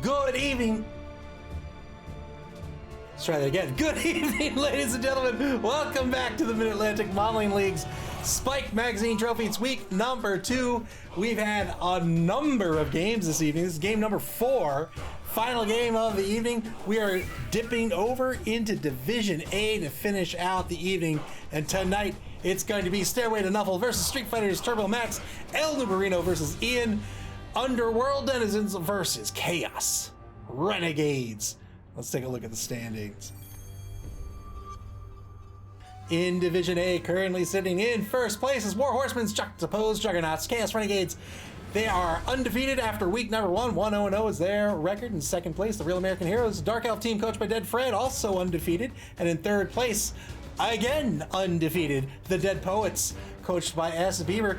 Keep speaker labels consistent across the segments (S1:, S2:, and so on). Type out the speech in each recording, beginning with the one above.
S1: Good evening. Let's try that again. Good evening, ladies and gentlemen. Welcome back to the Mid-Atlantic Modeling League's Spike Magazine Trophy. It's week number 2. We've had a number of games this evening. This is game number 4. Final game of the evening. We are dipping over into Division A to finish out the evening. And tonight, it's going to be Stairway to Nuffle versus Street Fighters Turbo Max, El Nubarino versus Ian, Underworld Denizens versus Chaos Renegades. Let's take a look at the standings. In Division A, currently sitting in first place is War Horsemen's juxtaposed Juggernauts, Chaos Renegades. They are undefeated after week number 1. 1-0-0 is their record. In second place, the Real American Heroes, Dark Elf team coached by Dead Fred, also undefeated. And in third place, again undefeated, the Dead Poets, coached by S. Beaver.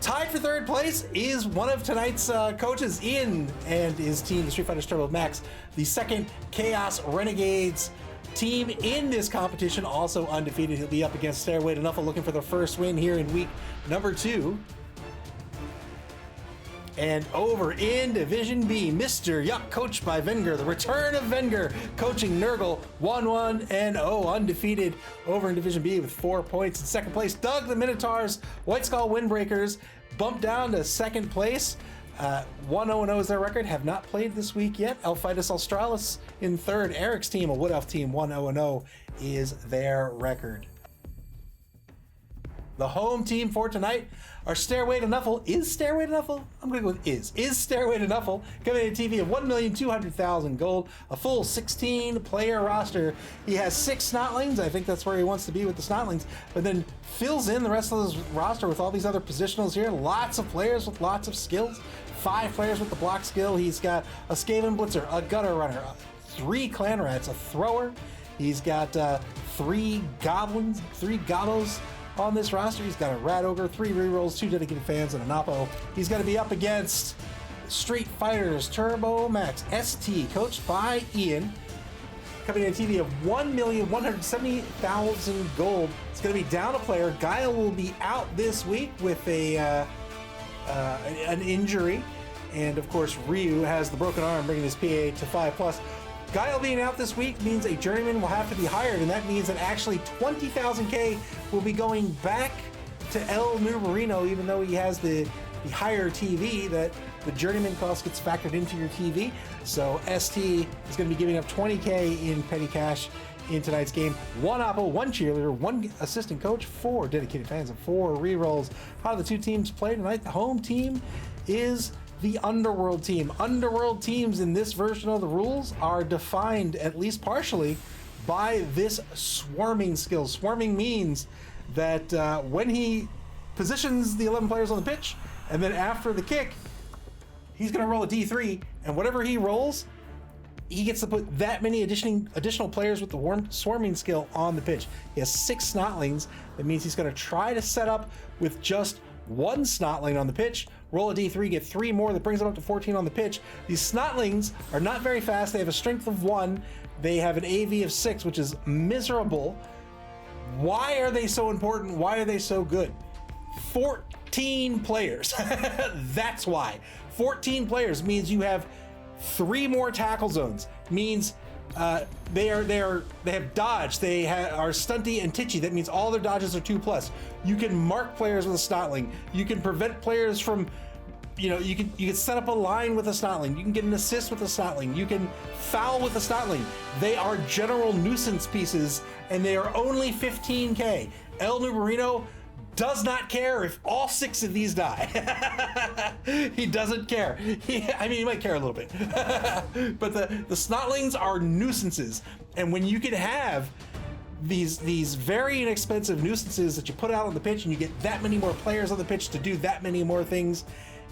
S1: Tied for third place is one of tonight's coaches, Ian, and his team, the Street Fighter Turbo Max, the second Chaos Renegades team in this competition, also undefeated. He'll be up against Stairway to Nuffle, looking for the first win here in week number 2. And over in Division B, Mr. Yuck, coached by Venger, the return of Venger, coaching Nurgle, 1-1-0, undefeated over in Division B with 4 points. In second place, Doug the Minotaurs, White Skull Windbreakers, bumped down to second place. 1-0-0 is their record, have not played this week yet. Elphitus Australis in third. Eric's team, a Wood Elf team, 1-0-0 is their record. The home team for tonight are Stairway to Nuffle. Is Stairway to Nuffle? I'm going to go with is. Is Stairway to Nuffle. Coming in a TV of 1,200,000 gold. A full 16-player roster. He has 6 Snotlings. I think that's where he wants to be with the Snotlings. But then fills in the rest of his roster with all these other positionals here. Lots of players with lots of skills. 5 players with the block skill. He's got a Skaven Blitzer, a Gutter Runner, 3 Clan Rats, a Thrower. He's got 3 Goblins, 3 Gobos on this roster. He's got a Rat Ogre, 3 rerolls, 2 dedicated fans, and a Napo. He's going to be up against Street Fighters Turbo Max ST, coached by Ian. Coming in a TV of 1,170,000 gold. It's going to be down a player. Guile will be out this week with an injury. And of course, Ryu has the broken arm, bringing his PA to 5+. Guile being out this week means a journeyman will have to be hired, and that means that actually 20,000K will be going back to El Nubarino, even though he has the higher TV, that the journeyman cost gets factored into your TV. So ST is going to be giving up 20K in petty cash in tonight's game. 1 Oppo, 1 cheerleader, 1 assistant coach, 4 dedicated fans, and 4 rerolls. How do the 2 teams play tonight? The home team is the Underworld team. Underworld teams in this version of the rules are defined, at least partially, by this swarming skill. Swarming means that when he positions the 11 players on the pitch, and then after the kick, he's going to roll a D3, and whatever he rolls, he gets to put that many additional players with the swarming skill on the pitch. He has 6 Snotlings. That means he's going to try to set up with just 1 Snotling on the pitch, roll a D3, get 3 more, that brings him up to 14 on the pitch. These Snotlings are not very fast. They have a strength of 1. They have an AV of 6, which is miserable. Why are they so important? Why are they so good? 14 players. That's why. 14 players means you have 3 more tackle zones. Means they have dodge, they are stunty and titchy. That means all their dodges are 2+. You can mark players with a Snotling. You can prevent players from, you can set up a line with a Snotling. You can get an assist with a Snotling. You can foul with a Snotling. They are general nuisance pieces, and they are only 15K. El Nubarino does not care if all 6 of these die. He doesn't care. He might care a little bit. But the Snotlings are nuisances. And when you can have these very inexpensive nuisances that you put out on the pitch, and you get that many more players on the pitch to do that many more things,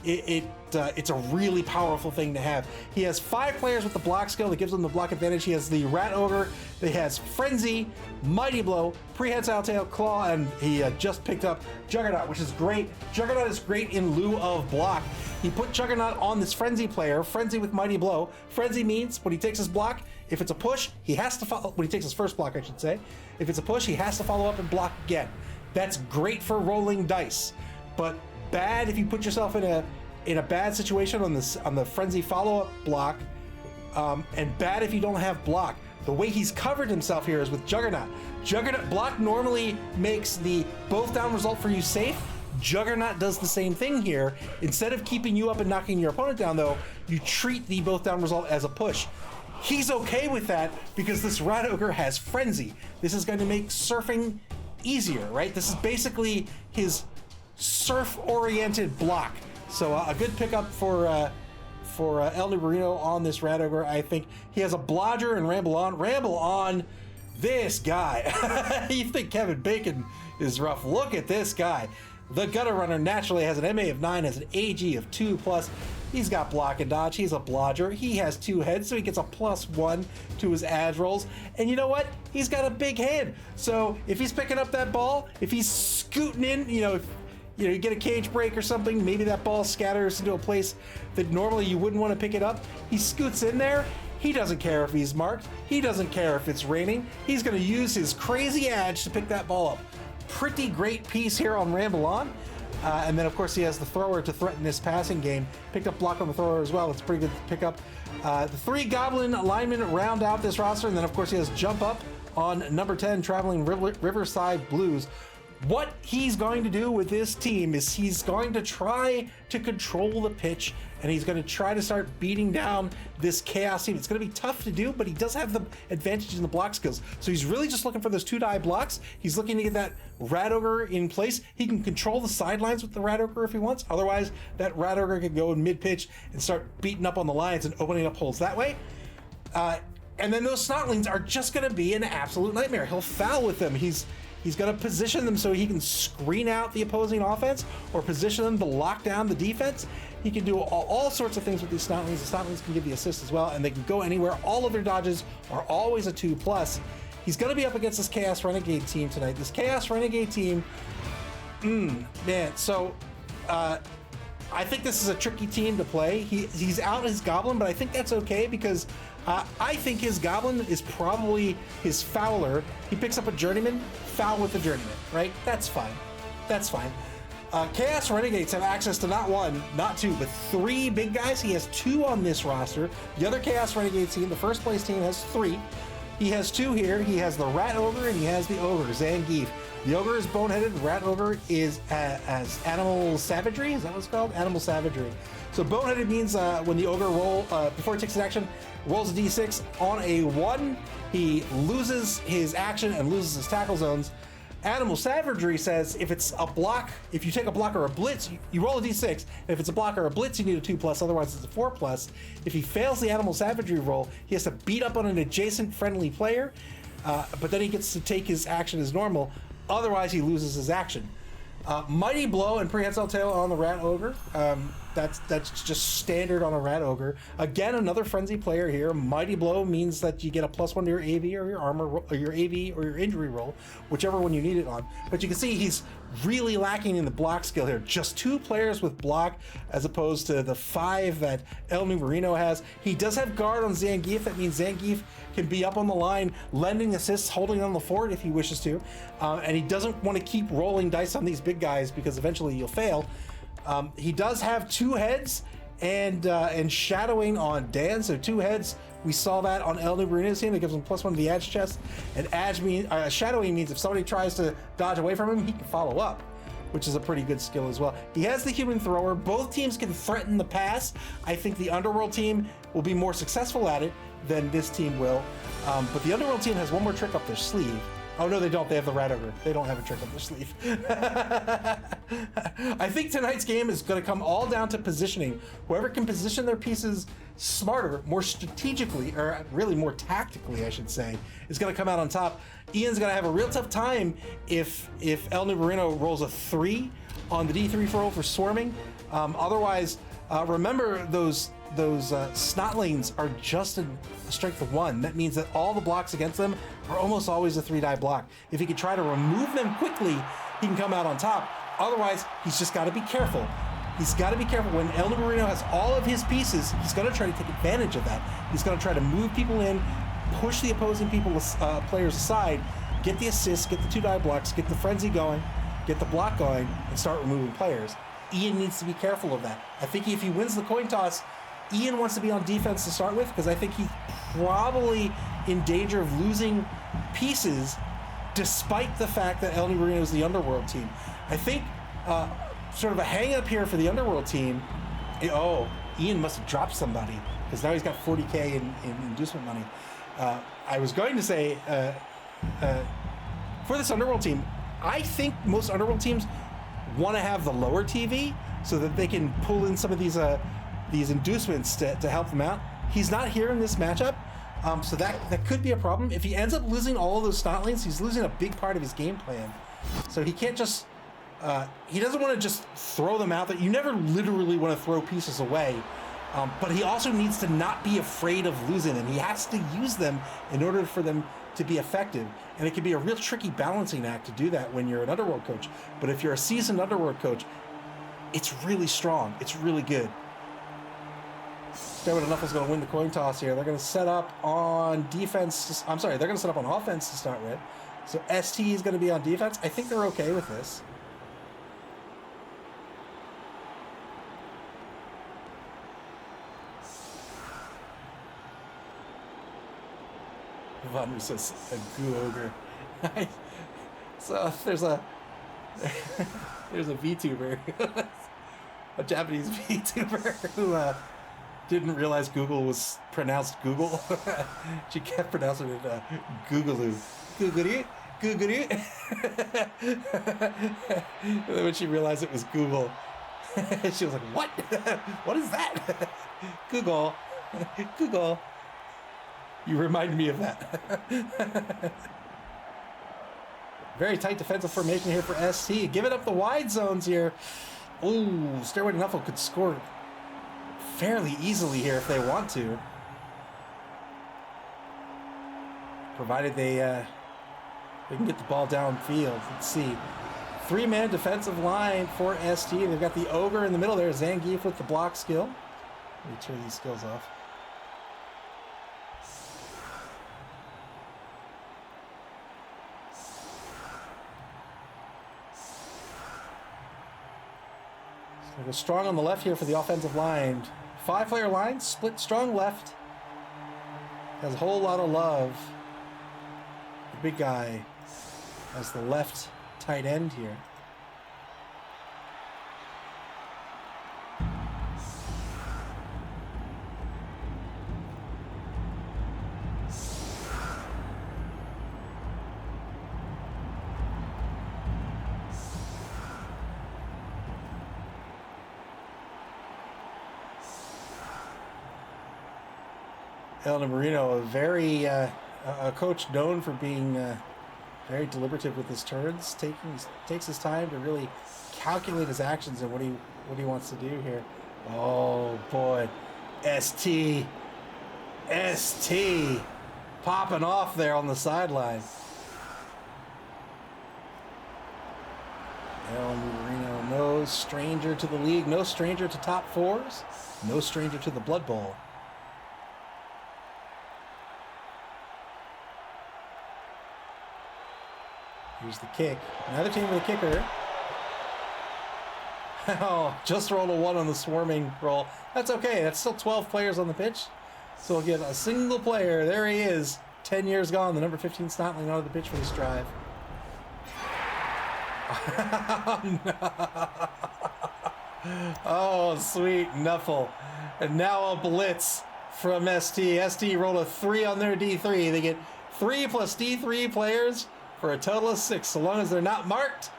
S1: it's a really powerful thing to have. He has 5 players with the block skill that gives him the block advantage. He has the Rat Ogre, that has Frenzy, Mighty Blow, Prehensile Tail, Claw, and he just picked up Juggernaut, which is great. Juggernaut is great in lieu of block. He put Juggernaut on this Frenzy player, Frenzy with Mighty Blow. Frenzy means when he takes his block, if it's a push, he has to follow, when he takes his first block, I should say. If it's a push, he has to follow up and block again. That's great for rolling dice, but bad if you put yourself in in a bad situation on the frenzy follow-up block, and bad if you don't have block. The way he's covered himself here is with Juggernaut. Juggernaut block normally makes the both down result for you safe. Juggernaut does the same thing here. Instead of keeping you up and knocking your opponent down, though, you treat the both down result as a push. He's okay with that because this Rat Ogre has Frenzy. This is going to make surfing easier, right? This is basically his surf-oriented block. So a good pickup for El Nubarino on this Rat Ogre. I think he has a Blodger and Ramble On. This guy. You think Kevin Bacon is rough? Look at this guy. The Gutter Runner naturally has an MA of 9, has an AG of 2+. He's got block and dodge. He's a Blodger. He has 2 heads, so he gets a +1 to his edge rolls. And you know what? He's got a big hand. So if he's picking up that ball, if he's scooting in, you get a cage break or something, maybe that ball scatters into a place that normally you wouldn't want to pick it up. He scoots in there. He doesn't care if he's marked. He doesn't care if it's raining. He's going to use his crazy edge to pick that ball up. Pretty great piece here on Ramble On. And then, of course, he has the thrower to threaten this passing game. Picked up block on the thrower as well. It's pretty good to pick up. The 3 Goblin linemen round out this roster. And then, of course, he has Jump Up on number 10, Traveling Riverside Blues. What he's going to do with this team is he's going to try to control the pitch, and he's going to try to start beating down this Chaos team. It's going to be tough to do, but he does have the advantage in the block skills. So he's really just looking for those 2-die blocks. He's looking to get that Rat Ogre in place. He can control the sidelines with the Rat Ogre if he wants. Otherwise, that Rat Ogre can go in mid-pitch and start beating up on the lines and opening up holes that way. And then those Snotlings are just going to be an absolute nightmare. He'll foul with them. He's going to position them so he can screen out the opposing offense or position them to lock down the defense. He can do all sorts of things with these Snotlings. The Snotlings can give the assist as well, and they can go anywhere. All of their dodges are always a 2+. He's going to be up against this Chaos Renegade team tonight. This Chaos Renegade team, man, so I think this is a tricky team to play. He's out his Goblin, but I think that's okay because I think his Goblin is probably his Fowler. He picks up a Journeyman, foul with the Journeyman, right? That's fine. That's fine. Chaos Renegades have access to not 1, not 2, but 3 big guys. He has 2 on this roster. The other Chaos Renegades team, the first place team, has 3. He has 2 here. He has the Rat Ogre and he has the Ogre, Zangief. The Ogre is boneheaded. The Rat Ogre is as Animal Savagery. Is that what it's called? Animal Savagery. So boneheaded means when the Ogre before he takes an action, rolls a d6 on a 1, he loses his action and loses his tackle zones. Animal Savagery says if it's a block, if you take a block or a blitz, you roll a d6. And if it's a block or a blitz, you need a 2+, otherwise it's a 4+. If he fails the Animal Savagery roll, he has to beat up on an adjacent friendly player, but then he gets to take his action as normal, otherwise he loses his action. Mighty Blow and Prehensile Tail on the Rat Ogre. That's just standard on a Rat Ogre. Again, another frenzy player here. Mighty Blow means that you get a +1 to your AV or your armor, or your AV or your injury roll, whichever one you need it on. But you can see he's really lacking in the block skill here. Just 2 players with block as opposed to the 5 that El Nubarino has. He does have guard on Zangief. That means Zangief can be up on the line, lending assists, holding on the fort if he wishes to. And he doesn't want to keep rolling dice on these big guys because eventually you'll fail. He does have 2 heads and shadowing on Dan, so 2 heads. We saw that on El Nubarino's team. That gives him +1 to the edge chest. And shadowing means if somebody tries to dodge away from him, he can follow up, which is a pretty good skill as well. He has the human thrower. Both teams can threaten the pass. I think the Underworld team will be more successful at it than this team will. But the Underworld team has one more trick up their sleeve. Oh, no, they don't. They have the Rat Ogre. They don't have a trick up their sleeve. I think tonight's game is going to come all down to positioning. Whoever can position their pieces smarter, more strategically, or really more tactically, I should say, is going to come out on top. Ian's going to have a real tough time if El Nubarino rolls a 3 on the D3 roll for swarming. Otherwise, remember those Snotlings are just a strength of 1. That means that all the blocks against them are almost always a 3-die block. If he can try to remove them quickly, he can come out on top. Otherwise, he's just got to be careful. He's got to be careful. When El Nubarino has all of his pieces, he's going to try to take advantage of that. He's going to try to move people in, push the opposing players aside, get the assists, get the 2-die blocks, get the frenzy going, get the block going, and start removing players. Ian needs to be careful of that. I think if he wins the coin toss, Ian wants to be on defense to start with, because I think he's probably in danger of losing pieces despite the fact that El Marino is the Underworld team. I think sort of a hang-up here for the Underworld team. Oh, Ian must have dropped somebody, because now he's got 40K in inducement money. I was going to say, for this Underworld team, I think most Underworld teams want to have the lower TV so that they can pull in some of these inducements to help them out. He's not here in this matchup, so that could be a problem. If he ends up losing all of those snotlings, he's losing a big part of his game plan. So he can't just... he doesn't want to just throw them out there. You never literally want to throw pieces away, but he also needs to not be afraid of losing them. He has to use them in order for them to be effective. And it can be a real tricky balancing act to do that when you're an Underworld coach. But if you're a seasoned Underworld coach, it's really strong. It's really good. Stairway to Nuffle's going to win the coin toss here. They're going to set up on defense. I'm sorry, they're going to set up on offense to start with. So ST is going to be on defense. I think they're okay with this. Vanru says a goo ogre. So there's a VTuber, a Japanese VTuber who didn't realize Google was pronounced Google. She kept pronouncing it Googaloo. Googaloo. Googaloo. And then when she realized it was Google, she was like, what? What is that? Google. Google. You remind me of that. Very tight defensive formation here for ST. Giving up the wide zones here. Ooh, Stairway to Nuffle could score fairly easily here if they want to. Provided they can get the ball downfield. Let's see. 3-man defensive line for ST. They've got the Ogre in the middle there. Zangief with the block skill. Let me turn these skills off. They go strong on the left here for the offensive line. 5-player line, split strong left. Has a whole lot of love. The big guy as the left tight end here. El Marino, a coach known for being very deliberative with his turns. Takes his time to really calculate his actions and what he wants to do here. Oh boy, ST popping off there on the sideline. El Marino, no stranger to the league, no stranger to top fours, no stranger to the Blood Bowl. Here's the kick. Another team with a kicker. Oh, just rolled a 1 on the swarming roll. That's okay. That's still 12 players on the pitch. So we'll get a single player. There he is. 10 years gone. The number 15 Snotling out of the pitch for this drive. Oh, sweet Nuffle. And now a blitz from ST. ST rolled a 3 on their D3. They get 3 plus D3 players for a total of 6. So long as they're not marked,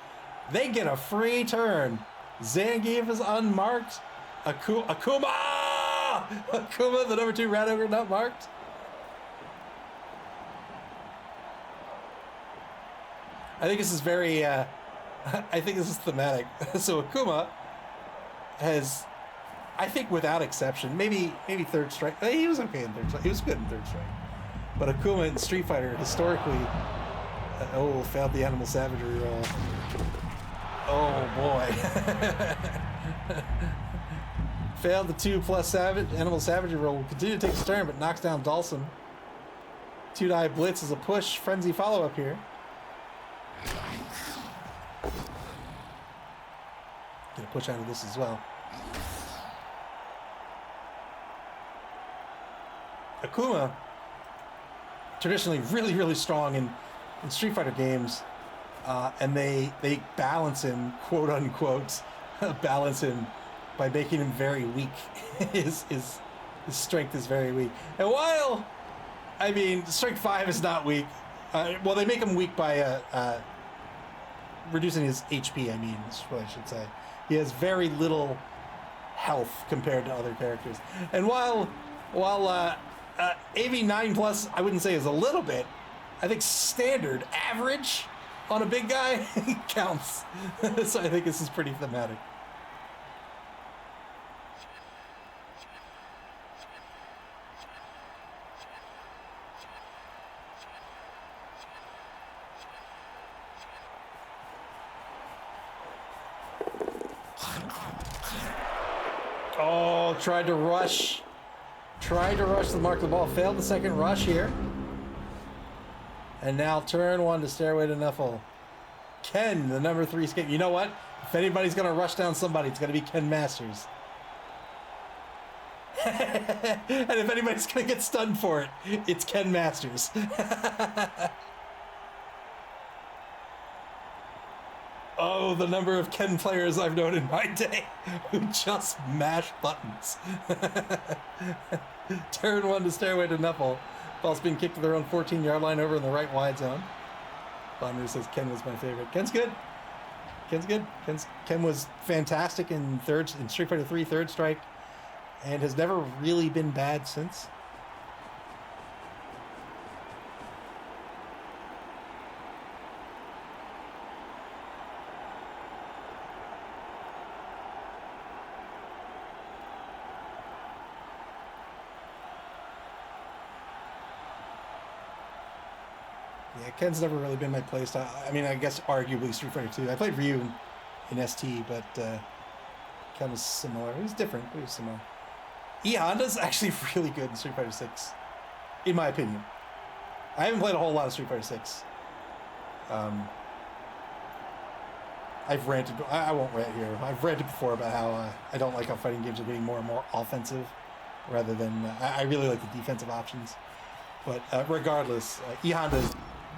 S1: they get a free turn. Zangief is unmarked. Akuma, the number 2 Rat Ogre, not marked. I think this is very, I think this is thematic. So Akuma has, I think without exception, maybe third strike. He was okay in third strike. He was good in third strike. But Akuma in Street Fighter historically, failed the animal savagery roll. Oh boy. Failed the 2 plus animal savagery roll. Will continue to take his turn, but knocks down Dalsum. 2-die blitz is a push. Frenzy follow up here. Get a push out of this as well. Akuma, traditionally really strong in Street Fighter games, and they balance him, quote unquote, balance him by making him very weak. his strength is very weak. And while, I mean, strength 5 is not weak, well, they make him weak by reducing his HP, I mean, is what I should say. He has very little health compared to other characters. And while AV 9 plus, I wouldn't say is a little bit, I think standard average on a big guy counts. So I think this is pretty thematic. Oh, tried to rush the mark the ball. Failed the second rush here. And now turn 1 to Stairway to Nuffle. Ken, the number 3 skate. You know what? If anybody's going to rush down somebody, it's going to be Ken Masters. And if anybody's going to get stunned for it, it's Ken Masters. Oh, the number of Ken players I've known in my day who just mash buttons. Turn 1 to Stairway to Nuffle. Ball's being kicked to their own 14-yard line over in the right wide zone. Bonner says Ken was my favorite. Ken's good. Ken's good. Ken was fantastic in Street Fighter 3 Third Strike, and has never really been bad since. Yeah, Ken's never really been my playstyle. I mean, I guess arguably Street Fighter 2. I played Ryu in ST, but Ken was similar. He was different, but he was similar. E Honda's actually really good in Street Fighter 6, in my opinion. I haven't played a whole lot of Street Fighter 6. I've ranted. I won't rant here. I've ranted before about how I don't like how fighting games are getting more and more offensive, rather than I really like the defensive options. But regardless, E Honda's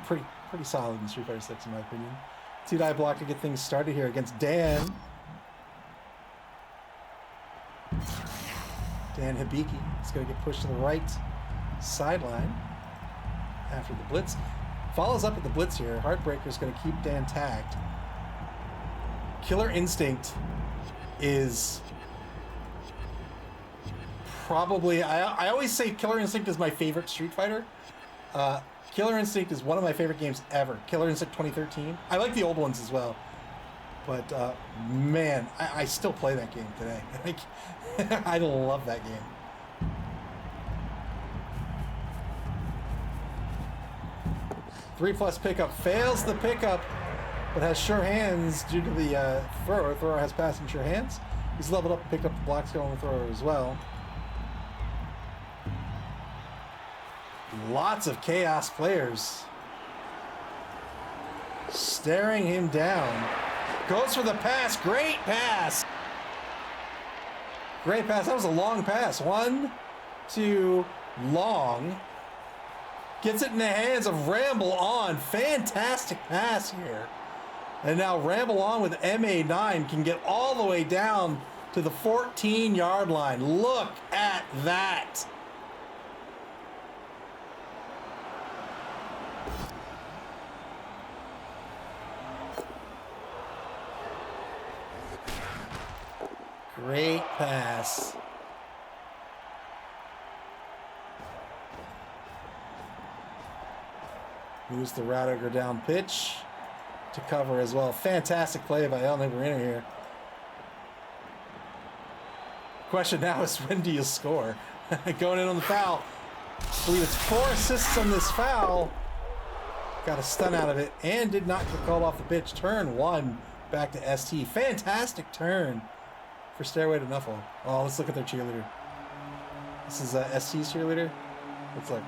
S1: pretty solid in Street Fighter 6 in my opinion. 2-die block to get things started here against Dan. Dan Hibiki is going to get pushed to the right sideline after the blitz. Follows up with the blitz here. Heartbreaker is going to keep Dan tagged. Killer Instinct is probably... I always say Killer Instinct is my favorite Street Fighter. Killer Instinct is one of my favorite games ever. Killer Instinct 2013. I like the old ones as well. But, man, I still play that game today. I love that game. Three-plus pickup. Fails the pickup, but has sure hands due to the thrower. Thrower has passing sure hands. He's leveled up and picked up the blocks going with thrower as well. Lots of Chaos players staring him down. Goes for the pass. Great pass. Great pass. That was a long pass. 1, 2, long. Gets it in the hands of Ramble On. Fantastic pass here. And now Ramble On with MA9 can get all the way down to the 14-yard line. Look at that. Great pass. Moves the Radiger down pitch to cover as well. Fantastic play by El Neverino here. Question now is, when do you score? Going in on the foul. I believe it's 4 assists on this foul. Got a stun out of it and did not get called off the pitch. Turn 1 back to ST. Fantastic turn for Stairway to Nuffle. Oh, let's look at their cheerleader. This is ST's cheerleader. Let's look.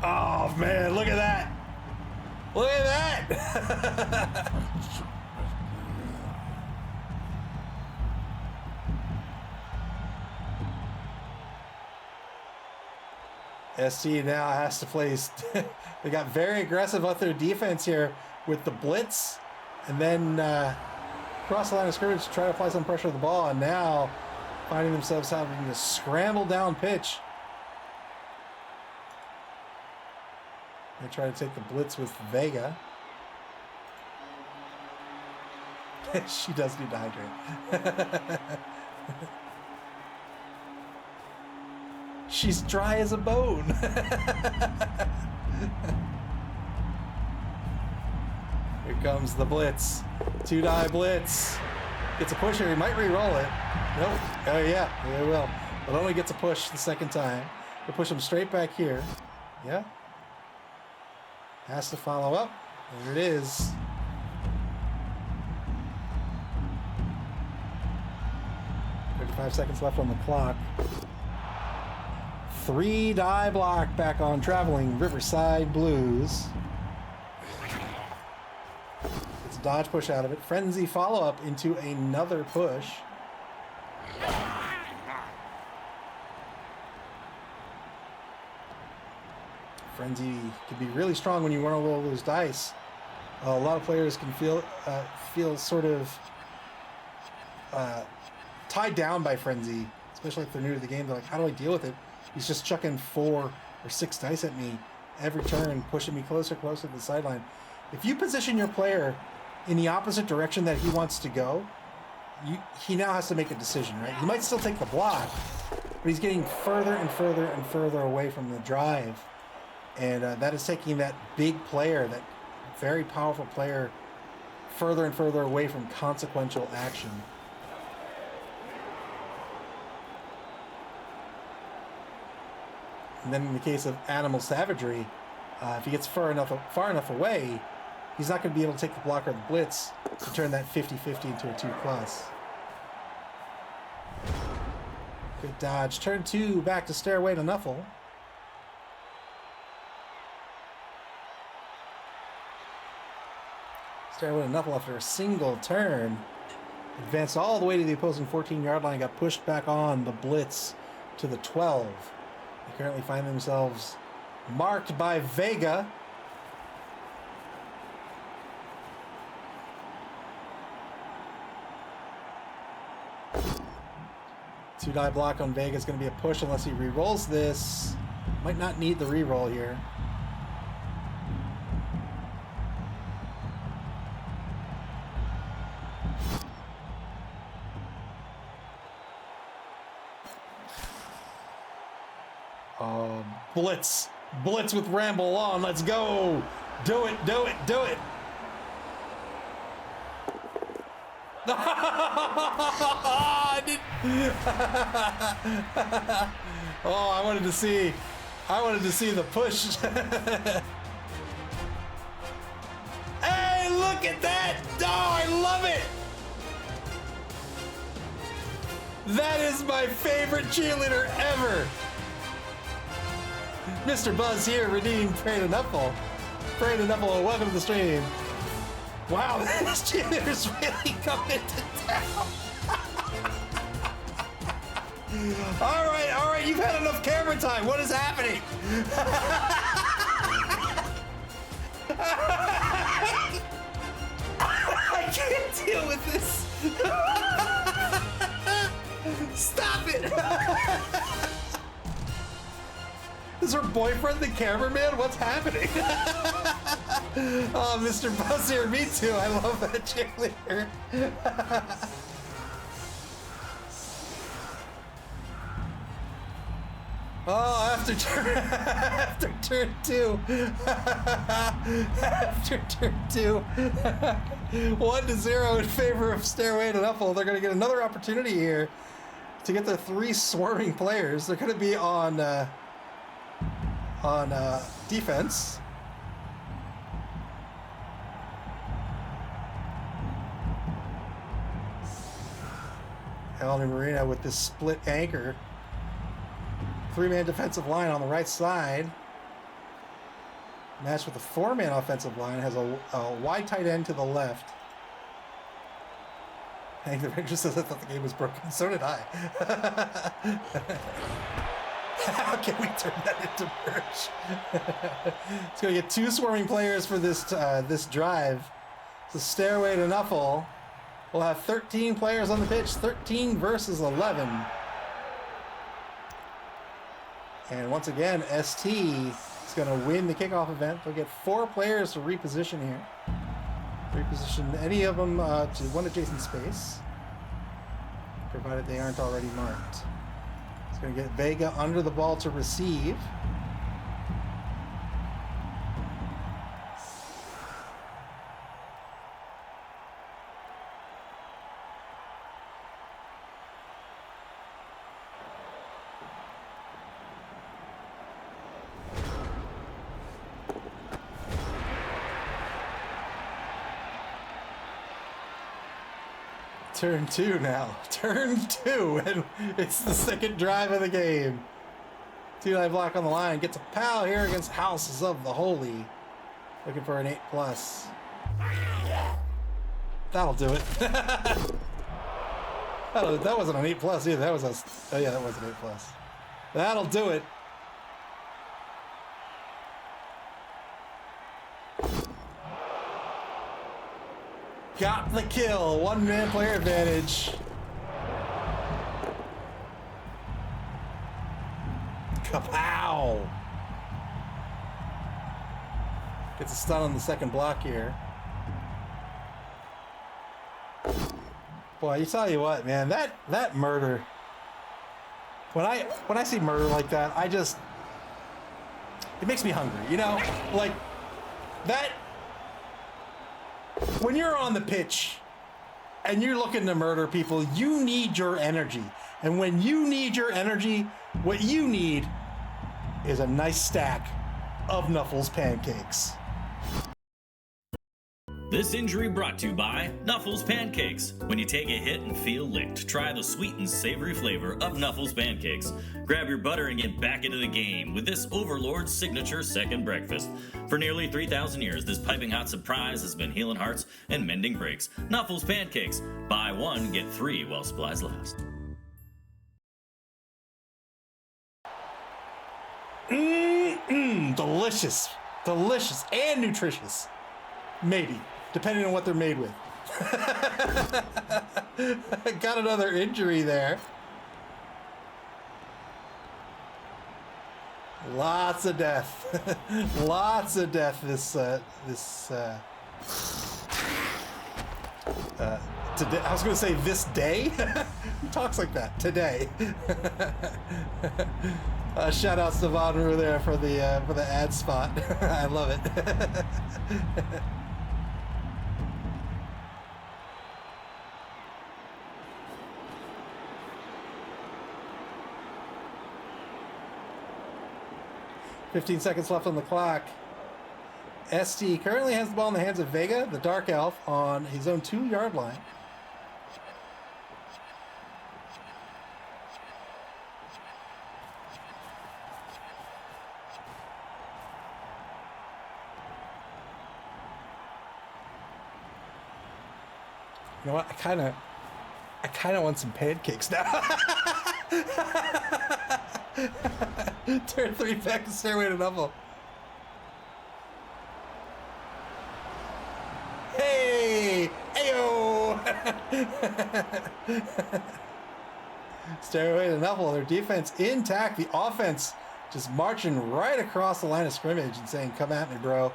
S1: Oh man, look at that. Look at that! ST now has to place. They got very aggressive with their defense here with the blitz, and then cross the line of scrimmage to try to apply some pressure to the ball, and now finding themselves having to scramble down pitch. They try to take the blitz with Vega. She does need to hydrate. She's dry as a bone. Here comes the blitz. 2-die blitz. Gets a push here. He might re-roll it. Nope. Oh, yeah. He will. But only gets a push the second time. We'll push him straight back here. Yeah. Has to follow up. There it is. Five seconds left on the clock. 3-die block back on traveling Riverside Blues. It's a dodge push out of it. Frenzy follow-up into another push. Frenzy can be really strong when you want to roll those dice. A lot of players can feel sort of tied down by Frenzy, especially if they're new to the game. They're like, how do I deal with it? He's just chucking 4 or 6 dice at me every turn, pushing me closer to the sideline. If you position your player in the opposite direction that he wants to go, he now has to make a decision, right? He might still take the block, but he's getting further and further and further away from the drive. And that is taking that big player, that very powerful player, further and further away from consequential action. And then in the case of Animal Savagery, if he gets far enough away, he's not going to be able to take the block or the blitz to turn that 50-50 into a 2+. Good dodge. Turn 2 back to Stairway to Nuffle. Stairway to Nuffle after a single turn. Advanced all the way to the opposing 14-yard line, got pushed back on the blitz to the 12. They currently find themselves marked by Vega. Two-die block on Vega is going to be a push unless he re-rolls this. Might not need the re-roll here. Blitz with Ramble on. Let's go. Do it. Oh, I wanted to see the push. Hey, look at that. Oh, I love it. That is my favorite cheerleader ever. Mr. Buzz here, redeeming Pray to Nuffle. Pray to Nuffle, welcome to the stream. Wow, this cheerleader's really coming to town. All right, you've had enough camera time. What is happening? I can't deal with this. Stop it. Is her boyfriend the cameraman? What's happening? Oh, Mr. Buzz here, me too. I love that cheerleader. Oh, after turn 2. After turn 2. 1-0 in favor of Stairway to Nuffle. They're going to get another opportunity here to get their 3 swarming players. They're going to be on defense. Helen Marina with this split anchor. 3-man defensive line on the right side. Matched with a 4-man offensive line, has a wide tight end to the left. I think the Rangers says I thought the game was broken. So did I. How can we turn that into merch? It's going to get 2 swarming players for this this drive. The Stairway to Nuffle. We'll have 13 players on the pitch, 13 versus 11. And once again, ST is going to win the kickoff event. They'll get 4 players to reposition here. Reposition any of them to one adjacent space, provided they aren't already marked. It's going to get Vega under the ball to receive. Turn 2 now. Turn 2, and it's the second drive of the game. 2-9 block on the line. Gets a pal here against Houses of the Holy. Looking for an 8+. That'll do it. That wasn't an 8+ either. That was a... Oh yeah, that was an 8+. That'll do it. Got the kill. 1-man player advantage. Kapow! Gets a stun on the second block here. Boy, you tell you what, man, that murder. When I see murder like that, it makes me hungry, you know? Like that. When you're on the pitch and you're looking to murder people, you need your energy. And when you need your energy, what you need is a nice stack of Nuffle's pancakes.
S2: This injury brought to you by Nuffle's Pancakes. When you take a hit and feel licked, try the sweet and savory flavor of Nuffle's Pancakes. Grab your butter and get back into the game with this Overlord's signature second breakfast. For nearly 3,000 years, this piping hot surprise has been healing hearts and mending breaks. Nuffle's Pancakes. Buy 1, get 3 while supplies last.
S1: Delicious. Delicious and nutritious. Maybe. Depending on what they're made with. Got another injury there. Lots of death. Lots of death today. I was going to say this day. Who talks like that? Today. Shout outs to Vonru there for the ad spot. I love it. 15 seconds left on the clock. ST currently has the ball in the hands of Vega, the Dark Elf, on his own 2-yard line. You know what? I kind of want some pancakes now. Turn 3 back to Stairway to Nuffle. Hey! Ayo! Stairway to Nuffle. Their defense intact. The offense just marching right across the line of scrimmage and saying, "Come at me, bro."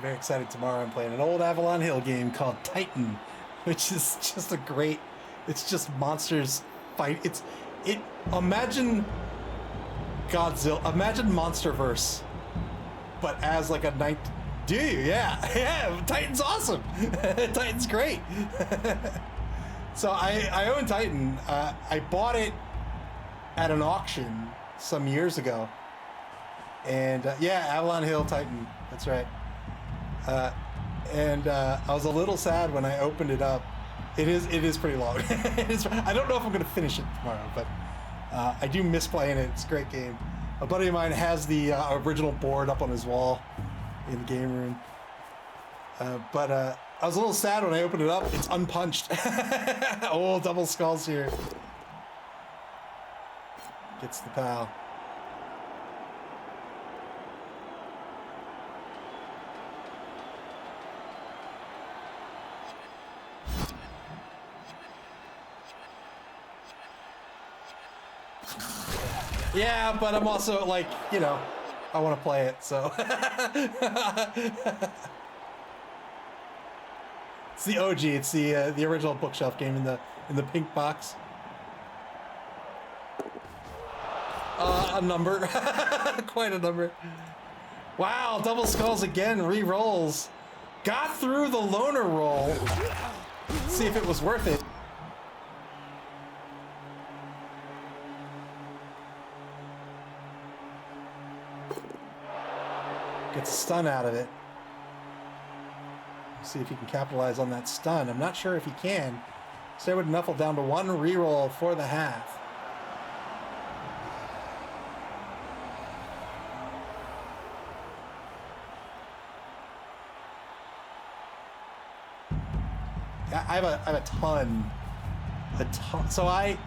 S1: Very excited tomorrow. I'm playing an old Avalon Hill game called Titan, which is just it's just monsters fight. Imagine Godzilla, imagine Monsterverse, but as like a Do you? Yeah. Yeah, Titan's awesome. Titan's great. So I own Titan. I bought it at an auction some years ago. And yeah, Avalon Hill Titan. That's right. And I was a little sad when I opened it up. It is pretty long. I don't know if I'm going to finish it tomorrow, but I do miss playing it. It's a great game. A buddy of mine has the original board up on his wall in the game room. But I was a little sad when I opened it up. It's unpunched. Oh, double skulls here. Gets the pal. Yeah, but I'm also like, you know, I want to play it, so. It's the OG. It's the original bookshelf game in the pink box. A number, quite a number. Wow, double skulls again. Re-rolls. Got through the loner roll. Let's see if it was worth it. Gets a stun out of it. See if he can capitalize on that stun. I'm not sure if he can. Stairway to Nuffle down to 1 reroll for the half. I have a ton. So I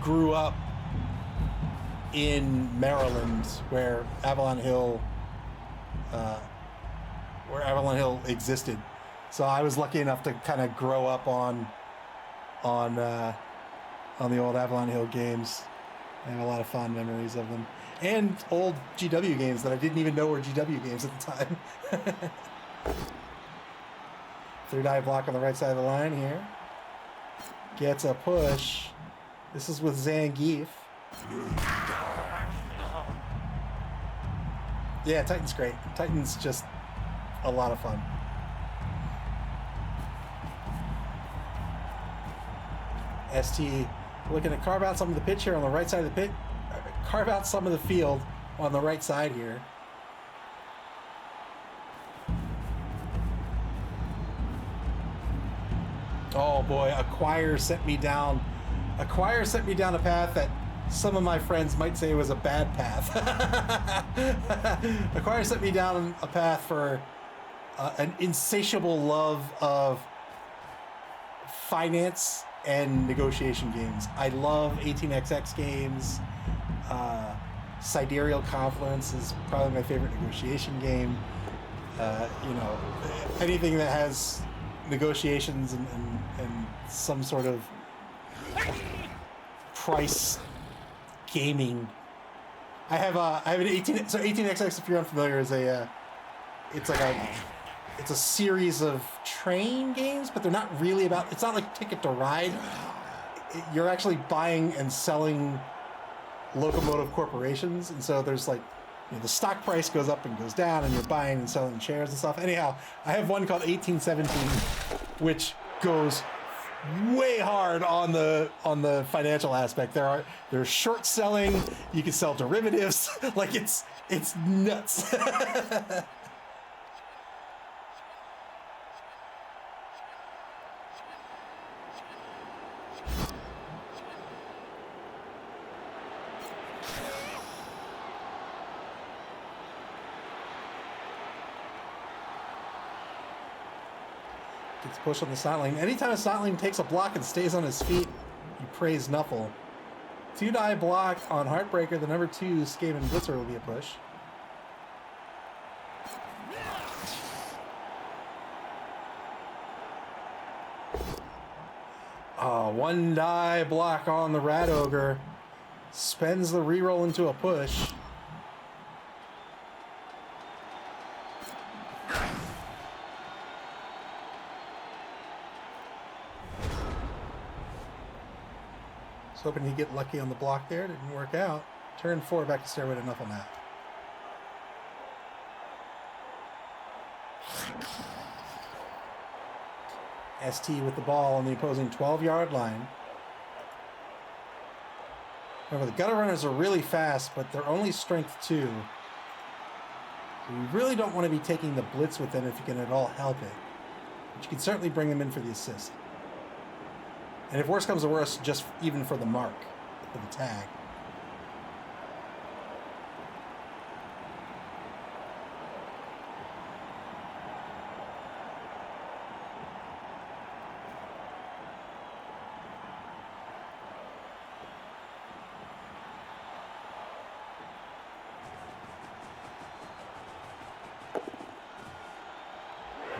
S1: grew up in Maryland, where Avalon Hill existed. So I was lucky enough to kind of grow up on the old Avalon Hill games. I have a lot of fond memories of them, and old GW games that I didn't even know were GW games at the time. 3-dive block on the right side of the line here. Gets a push. This is with Zangief. Yeah, Titan's great. Titan's just a lot of fun. ST looking to carve out some of the pitch here on the right side of the pit. Carve out some of the field on the right side here. Oh boy, Acquire sent me down. Acquire sent me down a path that some of my friends might say was a bad path. Acquire sent me down a path for an insatiable love of finance and negotiation games. I love 18xx games. Sidereal Confluence is probably my favorite negotiation game. You know, anything that has negotiations and some sort of price gaming. I have an 18xx, if you're unfamiliar, is it's a series of train games, but they're not really about, it's not like Ticket to Ride. You're actually buying and selling locomotive corporations, and so there's like, you know, the stock price goes up and goes down, and you're buying and selling shares and stuff. Anyhow, I have one called 1817, which goes way hard on the financial aspect. There's short selling. You can sell derivatives. Like it's nuts. Gets pushed on the Snotling. Anytime a Snotling takes a block and stays on his feet, you praise Nuffle. 2-die block on Heartbreaker. The number 2 Skaven Blitzer will be a push. Oh, 1-die block on the Rat Ogre. Spends the reroll into a push. Hoping he'd get lucky on the block there. Didn't work out. Turn 4 back to Stairway to Nuffle now. ST with the ball on the opposing 12-yard line. Remember, the gutter runners are really fast, but they're only strength 2. So you really don't want to be taking the blitz with them if you can at all help it. But you can certainly bring them in for the assist. And if worse comes to worse, just even for the mark, for the tag.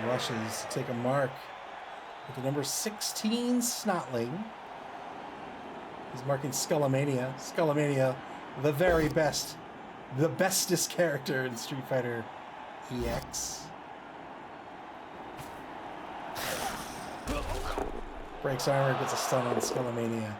S1: Rushes take a mark with the number 16 Snotling. He's marking Skullomania. Skullomania, the very best, the bestest character in Street Fighter EX. Breaks armor, gets a stun on Skullomania.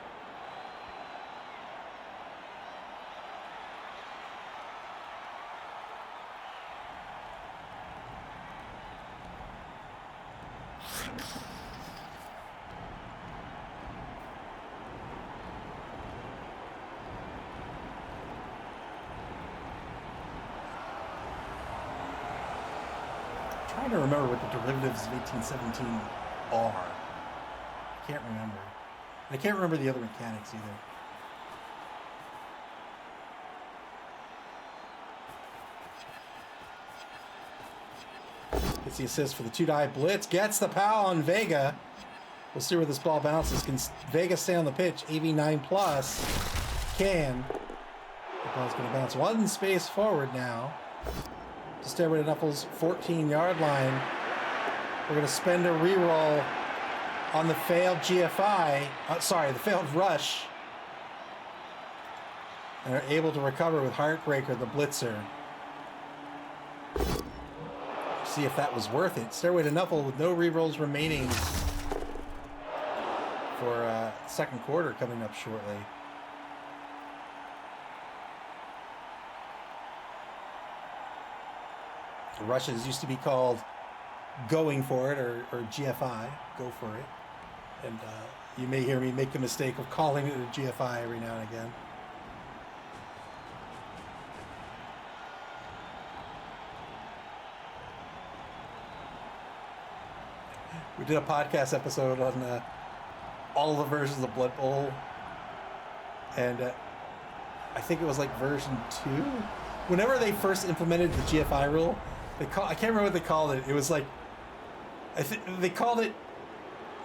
S1: Trying to remember what the derivatives of 1817 are. I can't remember. I can't remember the other mechanics either. Gets the assist for the 2-die blitz. Gets the pow on Vega. We'll see where this ball bounces. Can Vega stay on the pitch? AV9 plus. Can. The ball's going to bounce one space forward now. To Stairway to Nuffle's 14-yard line. We're going to spend a reroll on the failed GFI. The failed rush. And are able to recover with Heartbreaker, the blitzer. See if that was worth it. Stairway to Nuffle with no rerolls remaining for second quarter coming up shortly. Rushes used to be called going for it or GFI, go for it. And you may hear me make the mistake of calling it a GFI every now and again. We did a podcast episode on all the versions of Blood Bowl. And I think it was like version 2. Whenever they first implemented the GFI rule, I can't remember what they called it. It was like, they called it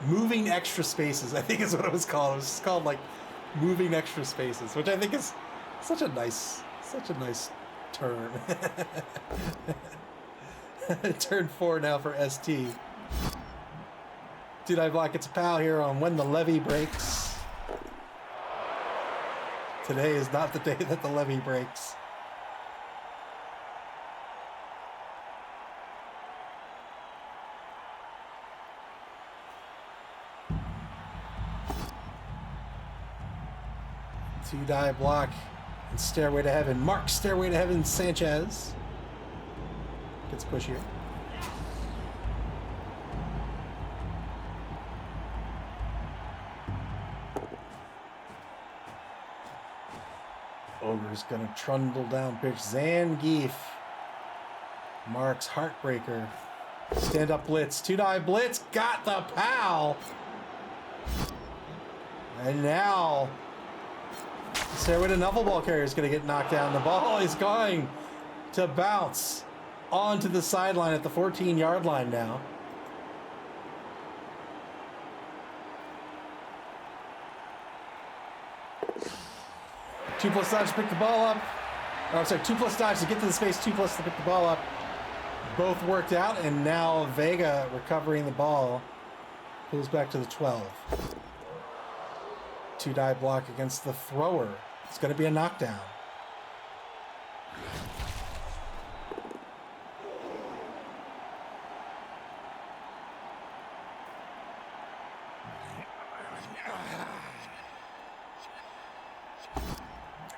S1: moving extra spaces. I think is what it was called. It was just called like moving extra spaces, which I think is such a nice term. Turn 4 now for ST. 2-die block gets a pal here on when the levee breaks. Today is not the day that the levee breaks. Two-die block and Stairway to Heaven. Mark Stairway to Heaven Sanchez gets a push here. Ogre's gonna trundle down pitch. Zangief marks Heartbreaker. Stand up blitz. 2-die blitz. Got the pal. And now Stairway to Nuffle ball carrier is going to get knocked down. The ball is going to bounce onto the sideline at the 14-yard line now. Two plus dodge to pick the ball up. Oh, I'm sorry, 2 plus dodge to get to the space, 2 plus to pick the ball up. Both worked out, and now Vega recovering the ball pulls back to the 12. 2-die block against the thrower. It's going to be a knockdown.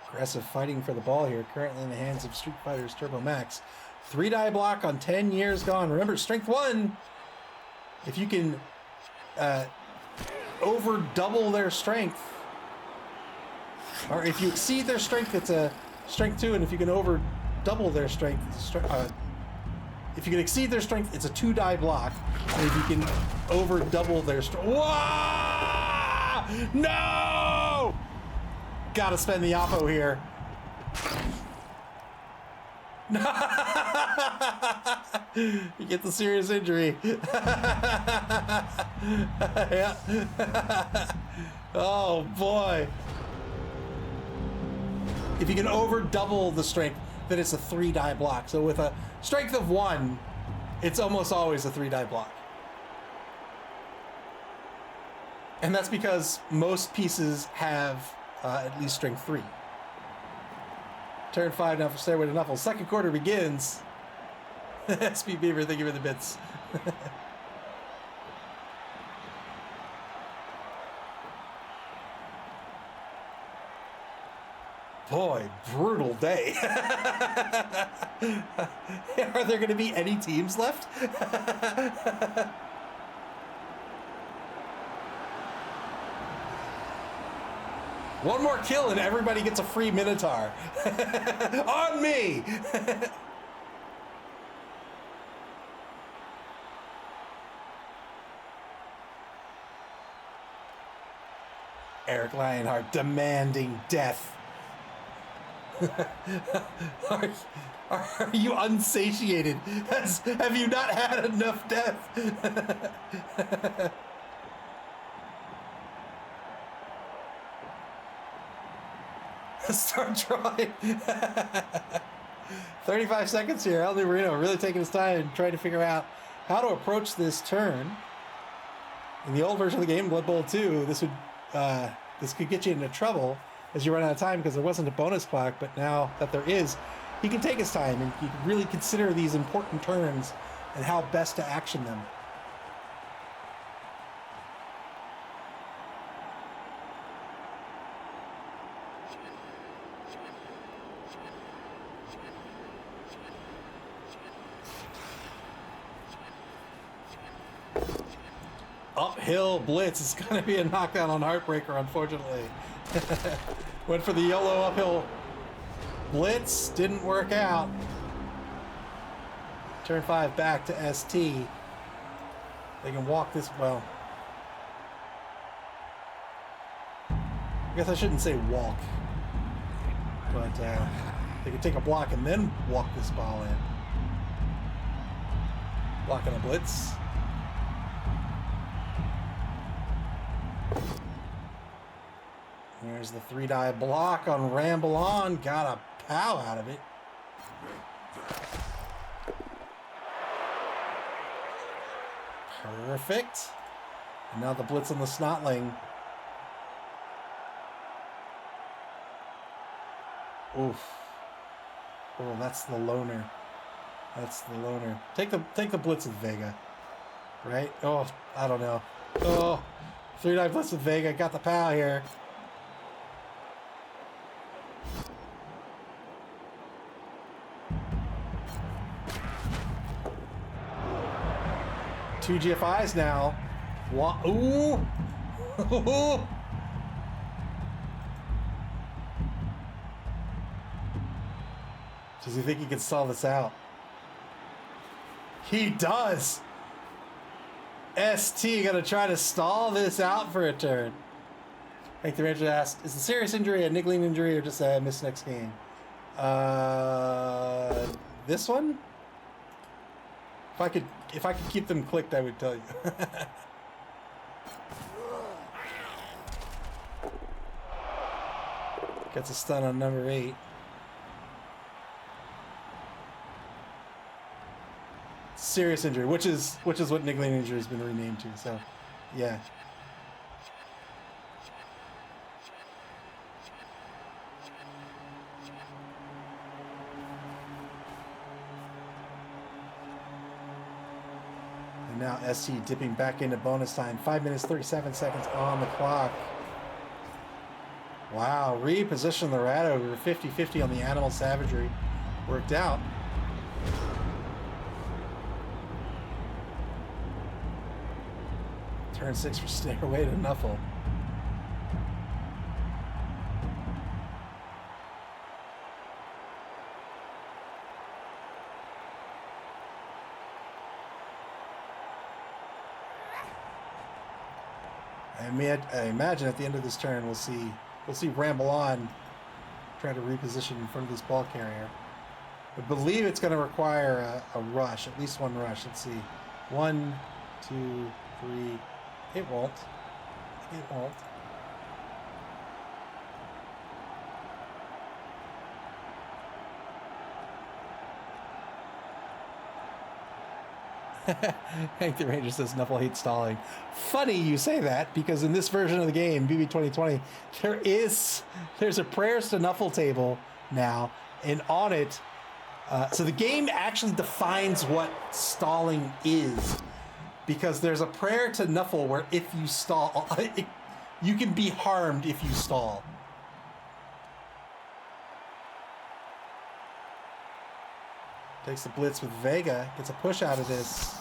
S1: Aggressive fighting for the ball here, currently in the hands of Street Fighter's Turbo Max. 3-die block on 10 years gone. Remember, strength 1. If you can over double their strength, or if you exceed their strength, it's a strength 2, and if you can over double their strength, if you can exceed their strength, it's a 2-die block, and if you can over double their strength, no! Gotta spend the oppo here. You get the serious injury. Yeah. Oh boy. If you can over double the strength, then it's a 3-die block. So with a strength of 1, it's almost always a 3-die block. And that's because most pieces have at least strength 3. Turn 5 now for Stairway to Nuffle. Second quarter begins. SP Beaver, thank you for the bits. Boy, brutal day. Are there going to be any teams left? One more kill and everybody gets a free Minotaur. On me! Eric Lionheart demanding death. Are you unsatiated? Have you not had enough death? Start drawing. 35 seconds here. El Marino really taking his time and trying to figure out how to approach this turn. In the old version of the game, Blood Bowl 2, this could get you into trouble as you run out of time because there wasn't a bonus clock, but now that there is, he can take his time and he can really consider these important turns and how best to action them. Uphill blitz. It's going to be a knockdown on Heartbreaker, unfortunately. Went for the YOLO uphill blitz. Didn't work out. Turn 5 back to ST. They can walk this well. I guess I shouldn't say walk. But they can take a block and then walk this ball in. Blocking a blitz. There's the 3-die block on Ramble On. Got a pow out of it. Perfect. And now the blitz on the Snotling. Oof. Oh, that's the loner. That's the loner. Take the blitz with Vega. Right? Oh, I don't know. Oh, 3-die blitz with Vega. Got the pow here. Two GFIs now. Ooh! Does he think he can stall this out? He does! ST gonna try to stall this out for a turn. I think the Ranger asked, is the serious injury a niggling injury or just a miss next game? This one? If I could keep them clicked, I would tell you. Gets a stun on number 8. Serious injury, which is what niggling injury has been renamed to. So, yeah. And now ST dipping back into bonus time. 5 minutes 37 seconds on the clock. Wow, reposition the Rado. We were 50-50 on the Animal Savagery. Worked out. Turn Turn 6 for Stairway to Nuffle. I imagine at the end of this turn we'll see Ramble On try to reposition in front of this ball carrier. I believe it's going to require a rush, at least one rush. Let's see. 1, 2, 3. It won't. It won't. Hank the Ranger says Nuffle hates stalling. Funny you say that, because in this version of the game, BB 2020, there's a prayers to Nuffle table now, and on it, so the game actually defines what stalling is, because there's a prayer to Nuffle where if you stall, you can be harmed if you stall. Takes the blitz with Vega, gets a push out of this.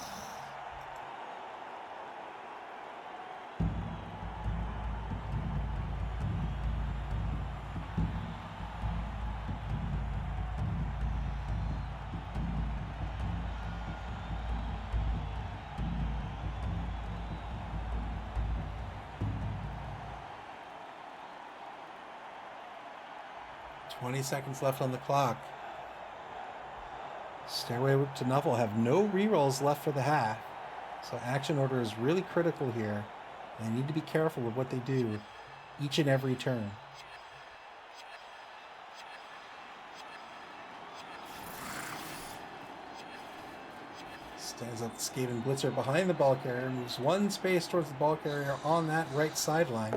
S1: $20 seconds left on the clock. Stairway to Nuffle have no rerolls left for the half, so action order is really critical here. They need to be careful of what they do each and every turn. Stands up the Skaven Blitzer behind the ball carrier, moves one space towards the ball carrier on that right sideline.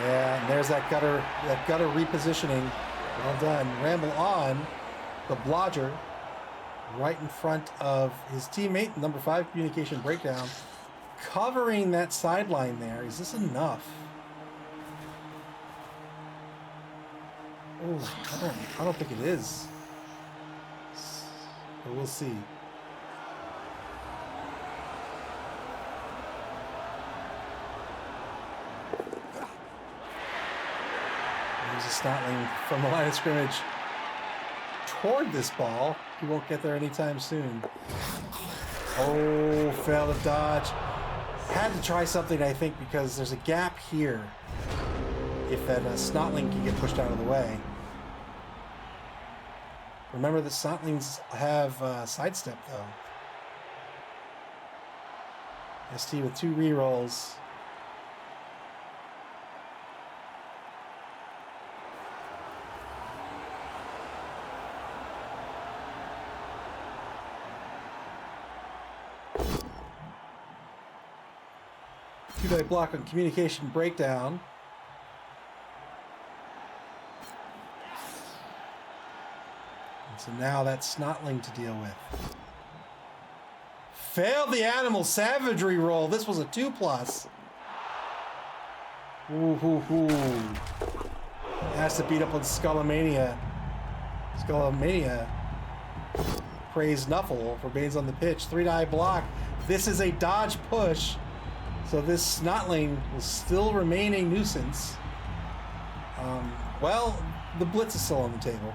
S1: Yeah, and there's that gutter repositioning. Well done. Ramble On. The blodger right in front of his teammate, number 5, communication breakdown, covering that sideline there. Is this enough? Oh, I don't think it is. But we'll see. There's a Snotling from the line of scrimmage toward this ball. He won't get there anytime soon. Oh, failed to dodge. Had to try something, I think, because there's a gap here. If that Snotling can get pushed out of the way. Remember that Snotlings have sidestep, though. ST with 2 rerolls. Two-die block on communication breakdown. And so now that's Snotling to deal with. Failed the animal savagery roll. This was a 2+. Ooh. Has to beat up on Skullomania. Skullomania praised Nuffle for Banes on the pitch. 3-die block. This is a dodge push. So this Snotling will still remain a nuisance. Well, the blitz is still on the table.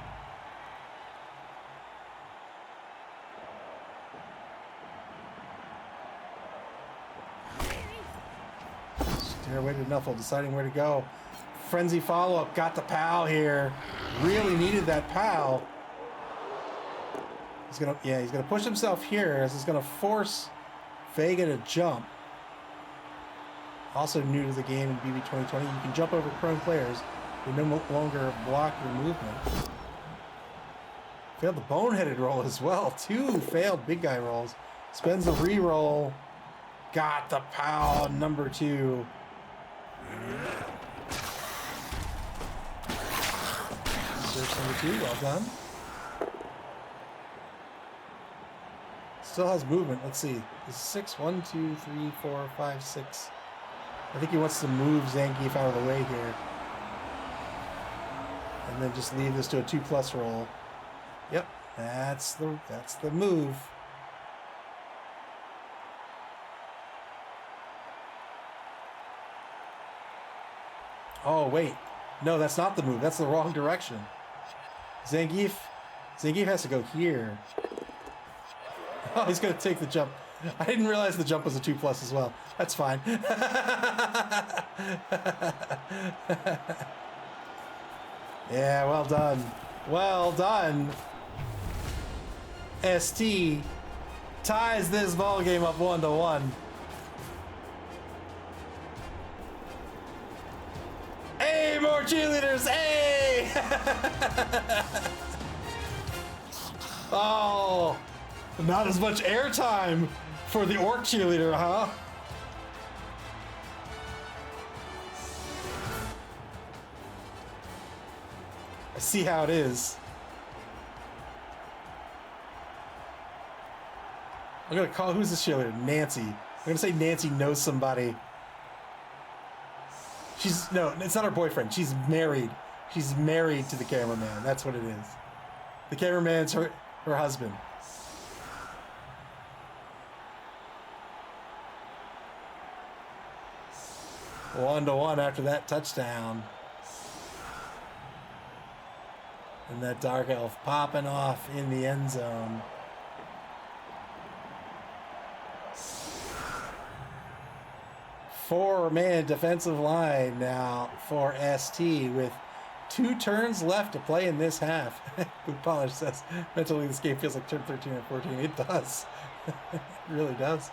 S1: Stairway to Nuffle, deciding where to go. Frenzy follow-up, got the POW here. Really needed that POW. He's gonna push himself here, as he's gonna force Vega to jump. Also new to the game in BB 2020, you can jump over prone players. They no longer block your movement. Failed the boneheaded roll as well. 2 failed big guy rolls. Spends the re-roll. Got the POW, number 2. Search number 2, well done. Still has movement. Let's see. This is 6. 1, 2, 3, 4, 5, 6. I think he wants to move Zangief out of the way here. And then just leave this to a 2+ roll. Yep, that's the move. Oh, wait. No, that's not the move. That's the wrong direction. Zangief has to go here. Oh, he's going to take the jump. I didn't realize the jump was a 2+ as well. That's fine. Yeah, well done. Well done. ST ties this ball game up 1-1. Hey, more cheerleaders! Hey! Oh, not as much airtime for the orc cheerleader, huh? I see how it is. I'm gonna call, who's the cheerleader? Nancy. I'm gonna say Nancy knows somebody. No, it's not her boyfriend. She's married. She's married to the cameraman. That's what it is. The cameraman's her husband. One to one after that touchdown. And that Dark Elf popping off in the end zone. Four-man defensive line now for ST with 2 turns left to play in this half. Good Polish says, mentally this game feels like turn 13 or 14. It does. It really does.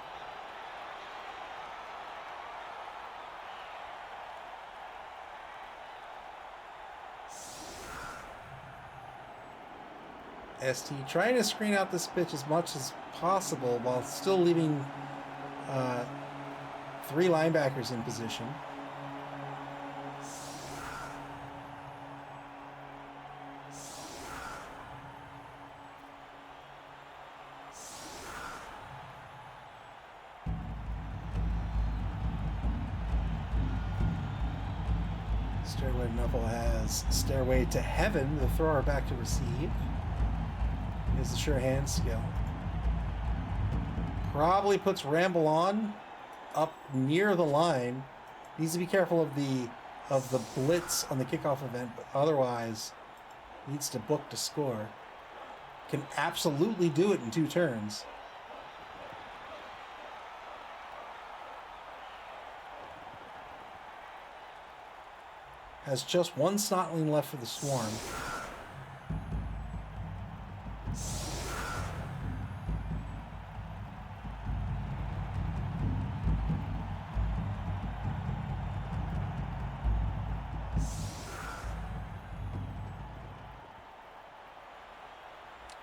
S1: ST trying to screen out this pitch as much as possible while still leaving 3 linebackers in position. Stairway Nuffle has Stairway to Heaven, the thrower back to receive. Is the sure hand skill. Probably puts Ramble on up near the line. Needs to be careful of the blitz on the kickoff event, but otherwise needs to book to score. Can absolutely do it in 2 turns. Has just 1 snotling left for the Swarm.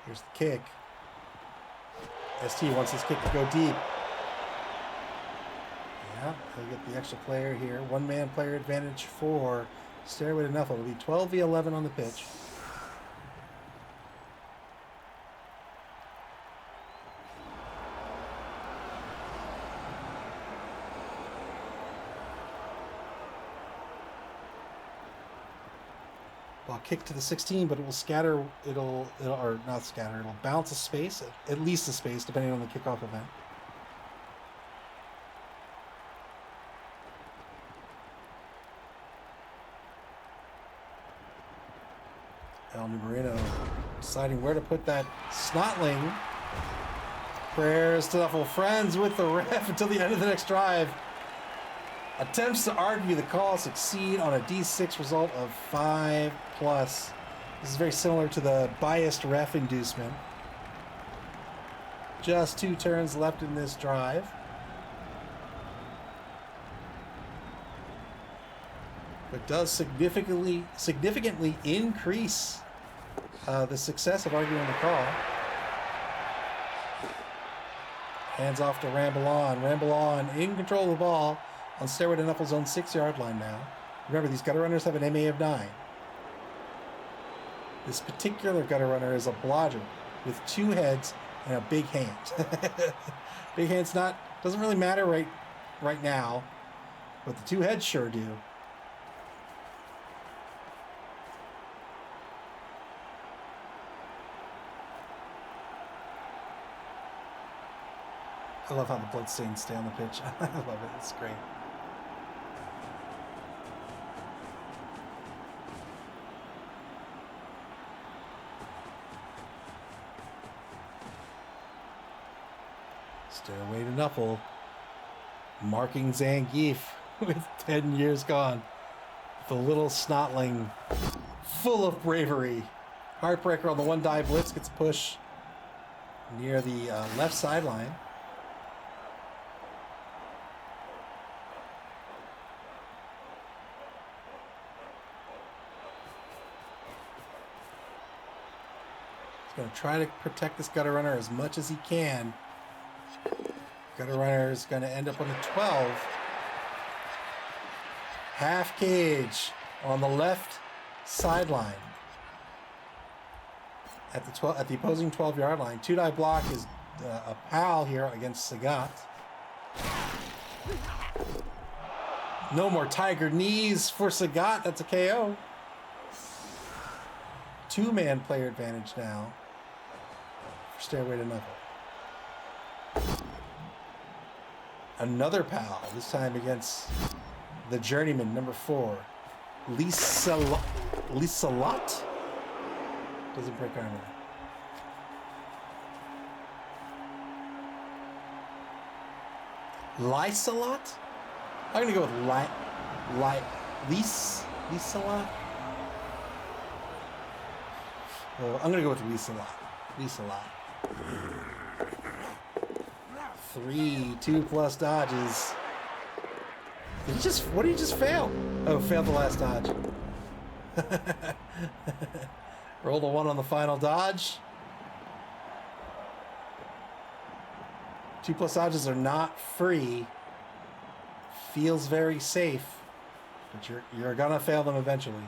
S1: Here's the kick. ST wants his kick to go deep. Yeah, he'll get the extra player here. 1-man player advantage for Stairway to Nuffle. It'll be 12v11 on the pitch. Ball kick to the 16, but it will scatter. It'll or not scatter. It'll bounce a space, at least a space, depending on the kickoff event. El Numerino deciding where to put that snotling. Prayers to Nuffle. Friends with the ref until the end of the next drive. Attempts to argue the call succeed on a D6 result of 5+. This is very similar to the biased ref inducement. Just 2 turns left in this drive. But does significantly increase the success of arguing the call. Hands off to Ramble On. Ramble On in control of the ball on Stairway to Nuffle's own 6-yard line now. Remember, these gutter runners have an MA of 9. This particular gutter runner is a blodger with 2 heads and a big hand. Big hand's doesn't really matter right now, but the 2 heads sure do. I love how the bloodstains stay on the pitch. I love it. It's great. Stairway to Nuffle. Marking Zangief with 10 years gone. The little snotling full of bravery. Heartbreaker on the one die blitz gets a push near the left sideline. He's going to try to protect this gutter runner as much as he can. Gutter runner is going to end up on the 12. Half cage on the left sideline. At the opposing 12-yard line. Two-die block is a pal here against Sagat. No more tiger knees for Sagat. That's a KO. Two-man player advantage now for Stairway to Nuffle. Another pal, this time against the journeyman, number 4. Lisalat? Doesn't break armor. Lisalat? I'm gonna go with Lisalat. Oh, I'm gonna go with Lisalat. 3 2+ dodges. What did he just fail? Oh, failed the last dodge. Rolled a 1 on the final dodge. 2+ dodges are not free. Feels very safe, but you're gonna fail them eventually.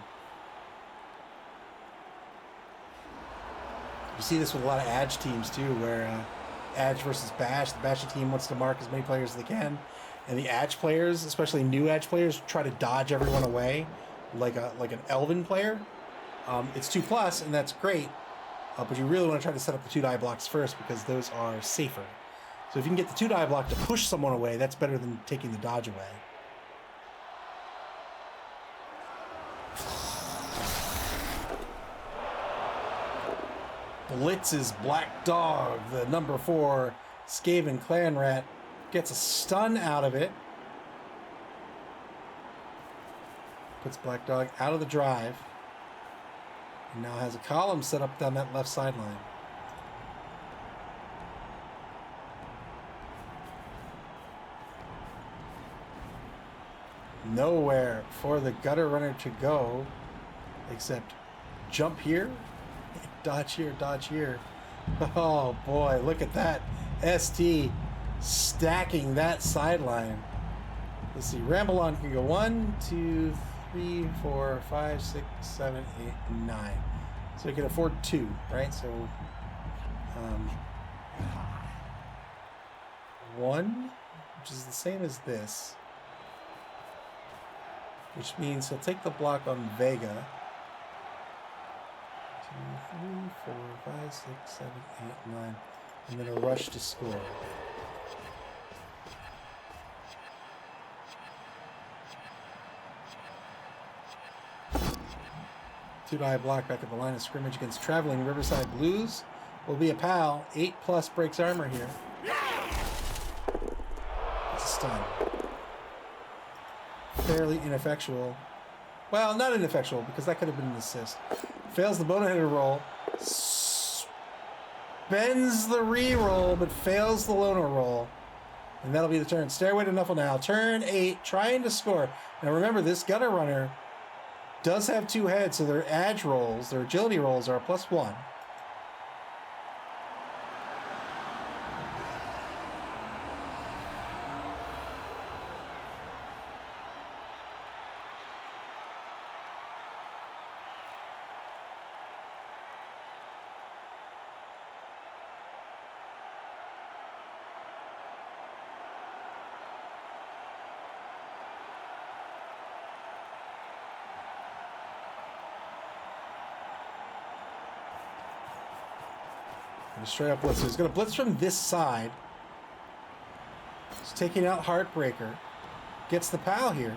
S1: You see this with a lot of Edge teams too, where Edge versus Bash. The Bash team wants to mark as many players as they can, and the Edge players, especially new Edge players, try to dodge everyone away, like an Elven player. It's 2+, and that's great, but you really want to try to set up the 2-die blocks first because those are safer. So if you can get the 2-die block to push someone away, that's better than taking the dodge away. Blitz's Black Dog, the number 4 Skaven Clan Rat, gets a stun out of it. Puts Black Dog out of the drive. And now has a column set up down that left sideline. Nowhere for the gutter runner to go except jump here, dodge here, dodge here. Oh boy, look at that. ST stacking that sideline. Let's see, Ramblon can go 1, 2, 3, 4, 5, 6, 7, 8, 9. So he can afford 2, right? So 1, which is the same as this, which means he'll take the block on Vega. 2, 3, 4, 5, 6, 7, 8, 9, and then a rush to score. Two-die block back at the line of scrimmage against traveling Riverside Blues. Will be a pal. 8+ breaks armor here. It's a stun. Fairly ineffectual. Well, not ineffectual, because that could have been an assist. Fails the boneheaded roll. Bends the re-roll, but fails the loner roll. And that'll be the turn. Stairway to Nuffle now. Turn 8, trying to score. Now remember, this gutter runner does have 2 heads, so their edge rolls, their agility rolls are a +1. Straight up blitz. So he's going to blitz from this side. He's taking out Heartbreaker. Gets the pal here.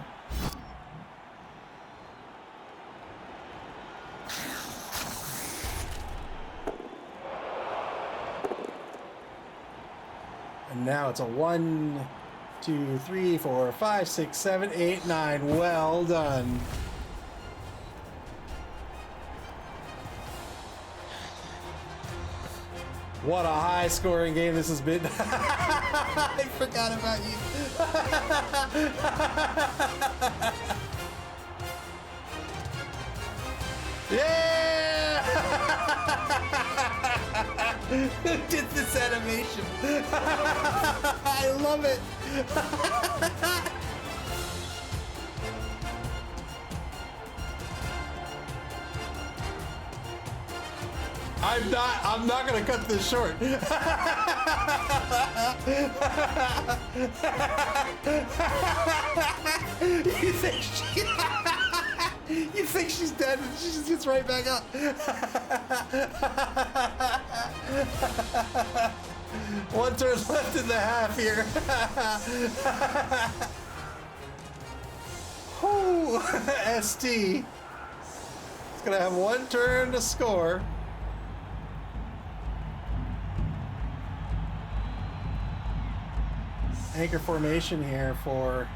S1: And now it's a 1, 2, 3, 4, 5, 6, 7, 8, 9. Well done. What a high scoring game this has been. I forgot about you. Yeah! Who did this animation? I love it. I'm not gonna cut this short. You think she's dead, and she just gets right back up. One turn left in the half here. Whew, ST. It's gonna have one turn to score. Anchor formation here for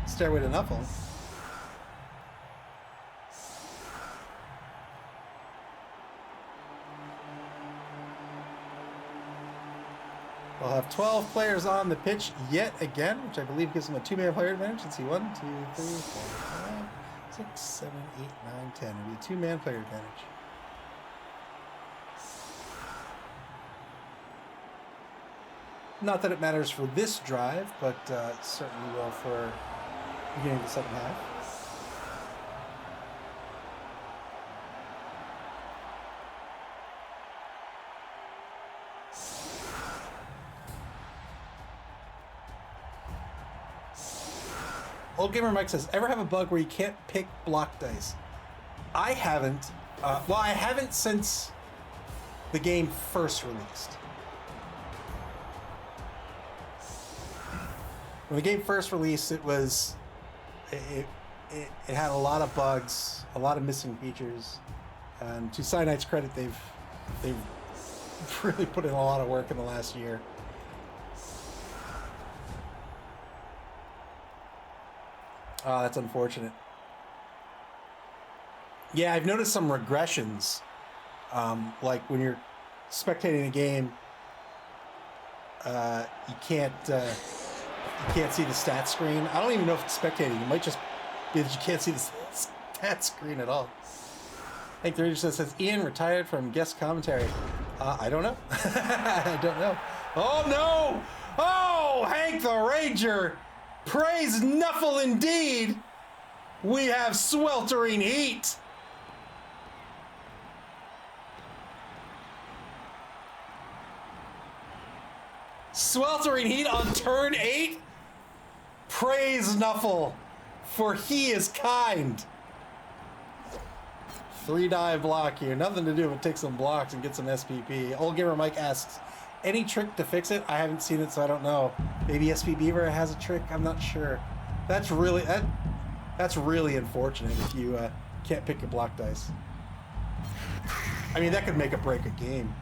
S1: Stairway to Nuffle. We'll have 12 players on the pitch yet again, which I believe gives them a 2-man player advantage. Let's see, 1, 2, 3, 4, 5, 6, 7, 8, 9, 10. It'll be a 2-man player advantage. Not that it matters for this drive, but certainly will for beginning of the second half. Old Gamer Mike says, ever have a bug where you can't pick block dice? I haven't. Well, I haven't since the game first released. When the game first released, it had a lot of bugs, a lot of missing features, and to Cyanite's credit, they've really put in a lot of work in the last year. Oh, that's unfortunate. Yeah, I've noticed some regressions, like when you're spectating a game, you can't see the stat screen. I don't even know if it's spectating. It might just be that you can't see the stat screen at all. I think the Ranger says, Ian retired from guest commentary. I don't know. I don't know. Oh, no! Oh, Hank the Ranger! Praise Nuffle indeed! We have sweltering heat! Sweltering heat on turn 8? Praise Nuffle, for he is kind. 3-die block here. Nothing to do but take some blocks and get some SPP. Old Gamer Mike asks, any trick to fix it? I haven't seen it, so I don't know. Maybe SP Beaver has a trick? I'm not sure. That's really unfortunate if you can't pick your block dice. I mean, that could make or break a game.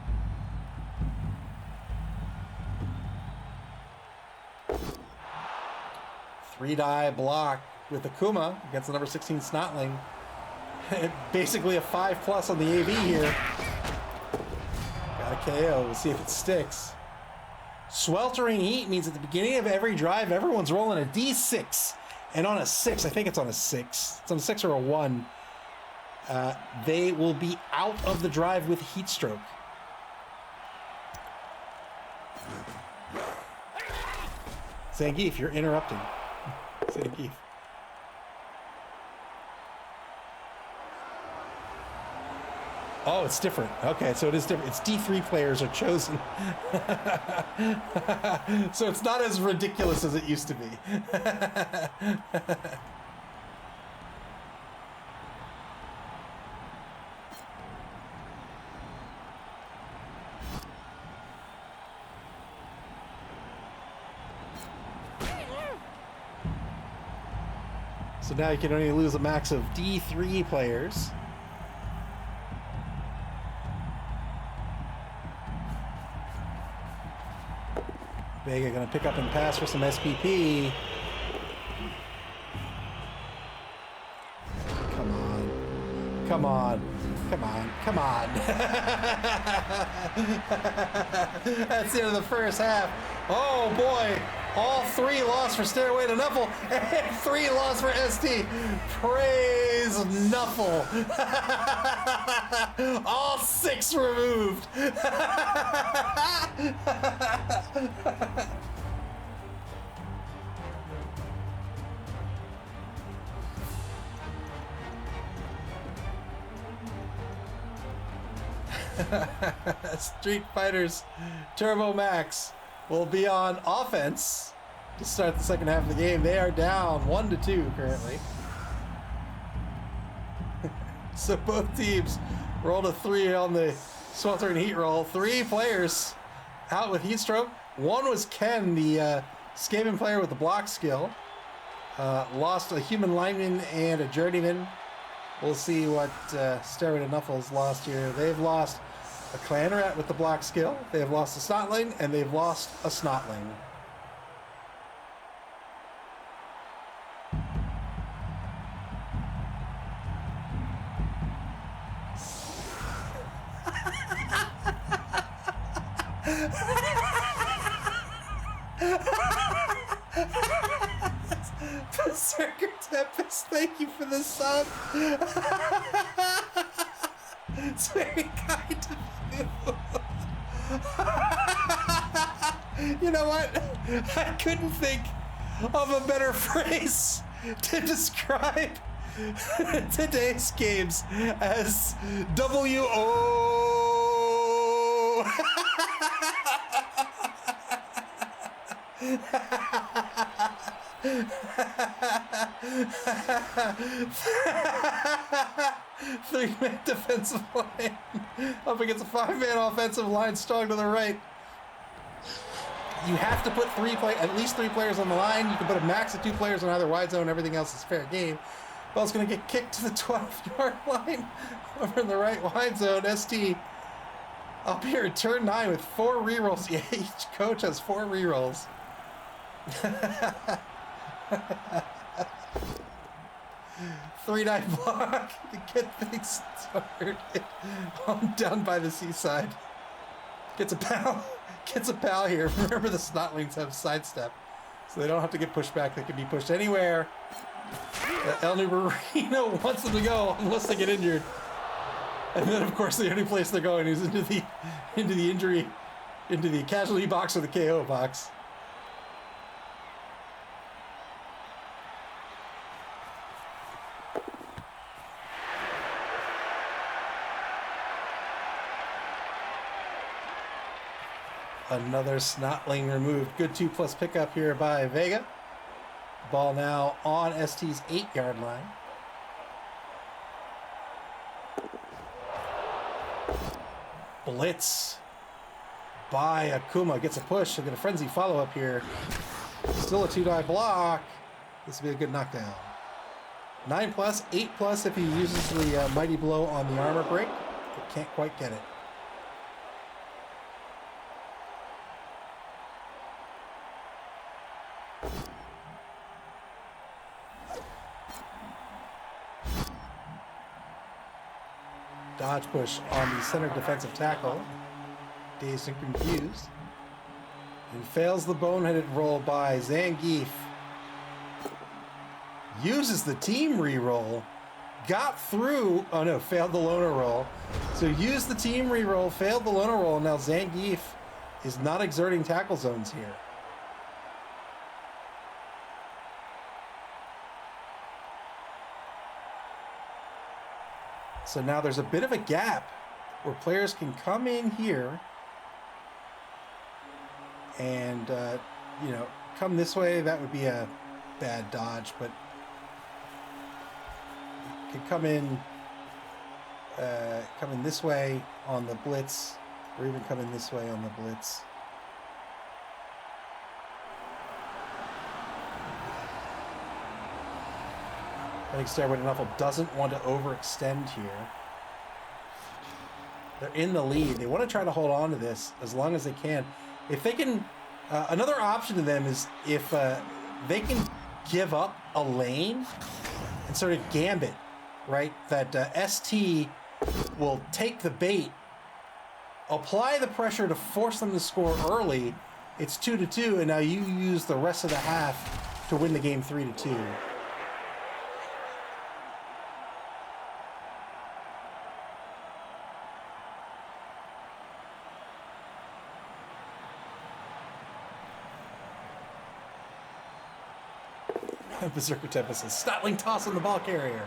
S1: Three-die block with Akuma against the number 16 Snotling. Basically a 5+ on the AV here. Got a KO. We'll see if it sticks. Sweltering heat means at the beginning of every drive, everyone's rolling a D6. And on a 6, I think it's on a 6. It's on a 6 or a 1. They will be out of the drive with heat stroke. Zangief, you're interrupting. Zangief. Oh, it's different. Okay, so it is different. It's D3 players are chosen. So it's not as ridiculous as it used to be. So now you can only lose a max of D3 players. Vega going to pick up and pass for some SPP. Come on. Come on. Come on. Come on. That's the end of the first half. Oh boy. All 3 lost for Stairway to Nuffle, and 3 lost for ST. Praise Nuffle. All 6 removed. Street Fighters Turbo Max will be on offense to start the second half of the game. They are down 1-2 currently. So both teams rolled a 3 on the sweltering heat roll. 3 players out with heat stroke. One was Ken, the Skaven player with the block skill. Lost a human lineman and a journeyman. We'll see what Stairway to Nuffle's lost here. They've lost a clan rat with the block skill. They have lost a snotling, and they've lost a snotling. Berserker Tempest, thank you for the sub. It's very kind of you. You know what? I couldn't think of a better phrase to describe today's games as W-O. 3-man defensive line up against a 5-man offensive line strong to the right. You have to put at least 3 players on the line. You can put a max of 2 players on either wide zone. Everything else is fair game. Ball's going to get kicked to the 12-yard line over in the right wide zone. ST up here at turn 9 with 4 rerolls. Yeah, each coach has 4 rerolls. 3-9 block to get things started. I'm down by the seaside. Gets a pal here. Remember, the snotlings have sidestep, so they don't have to get pushed back. They can be pushed anywhere. El Nubarino wants them to go unless they get injured. And then, of course, the only place they're going is into the casualty box or the KO box. Another snotling removed. Good 2+ pickup here by Vega. Ball now on ST's 8-yard line. Blitz by Akuma. Gets a push. They'll get a frenzy follow-up here. Still a 2-die block. This will be a good knockdown. 9+, 8+ if he uses the mighty blow on the armor break, but can't quite get it. Dodge push on the center defensive tackle. Dazed and confused. And fails the boneheaded roll by Zangief. Uses the team reroll. Got through. Oh no, failed the loner roll. So used the team reroll, failed the loner roll. Now Zangief is not exerting tackle zones here. So now there's a bit of a gap where players can come in here and, come this way. That would be a bad dodge, but could come in this way on the blitz, or even come in this way on the blitz. I think Stairway to Nuffle doesn't want to overextend here. They're in the lead. They want to try to hold on to this as long as they can. If they can Another option to them is if they can give up a lane and sort of gambit, right? That ST will take the bait, apply the pressure to force them to score early. It's 2-2, and now you use the rest of the half to win the game 3-2. Berserker Tempest says, Snotling toss on the ball carrier.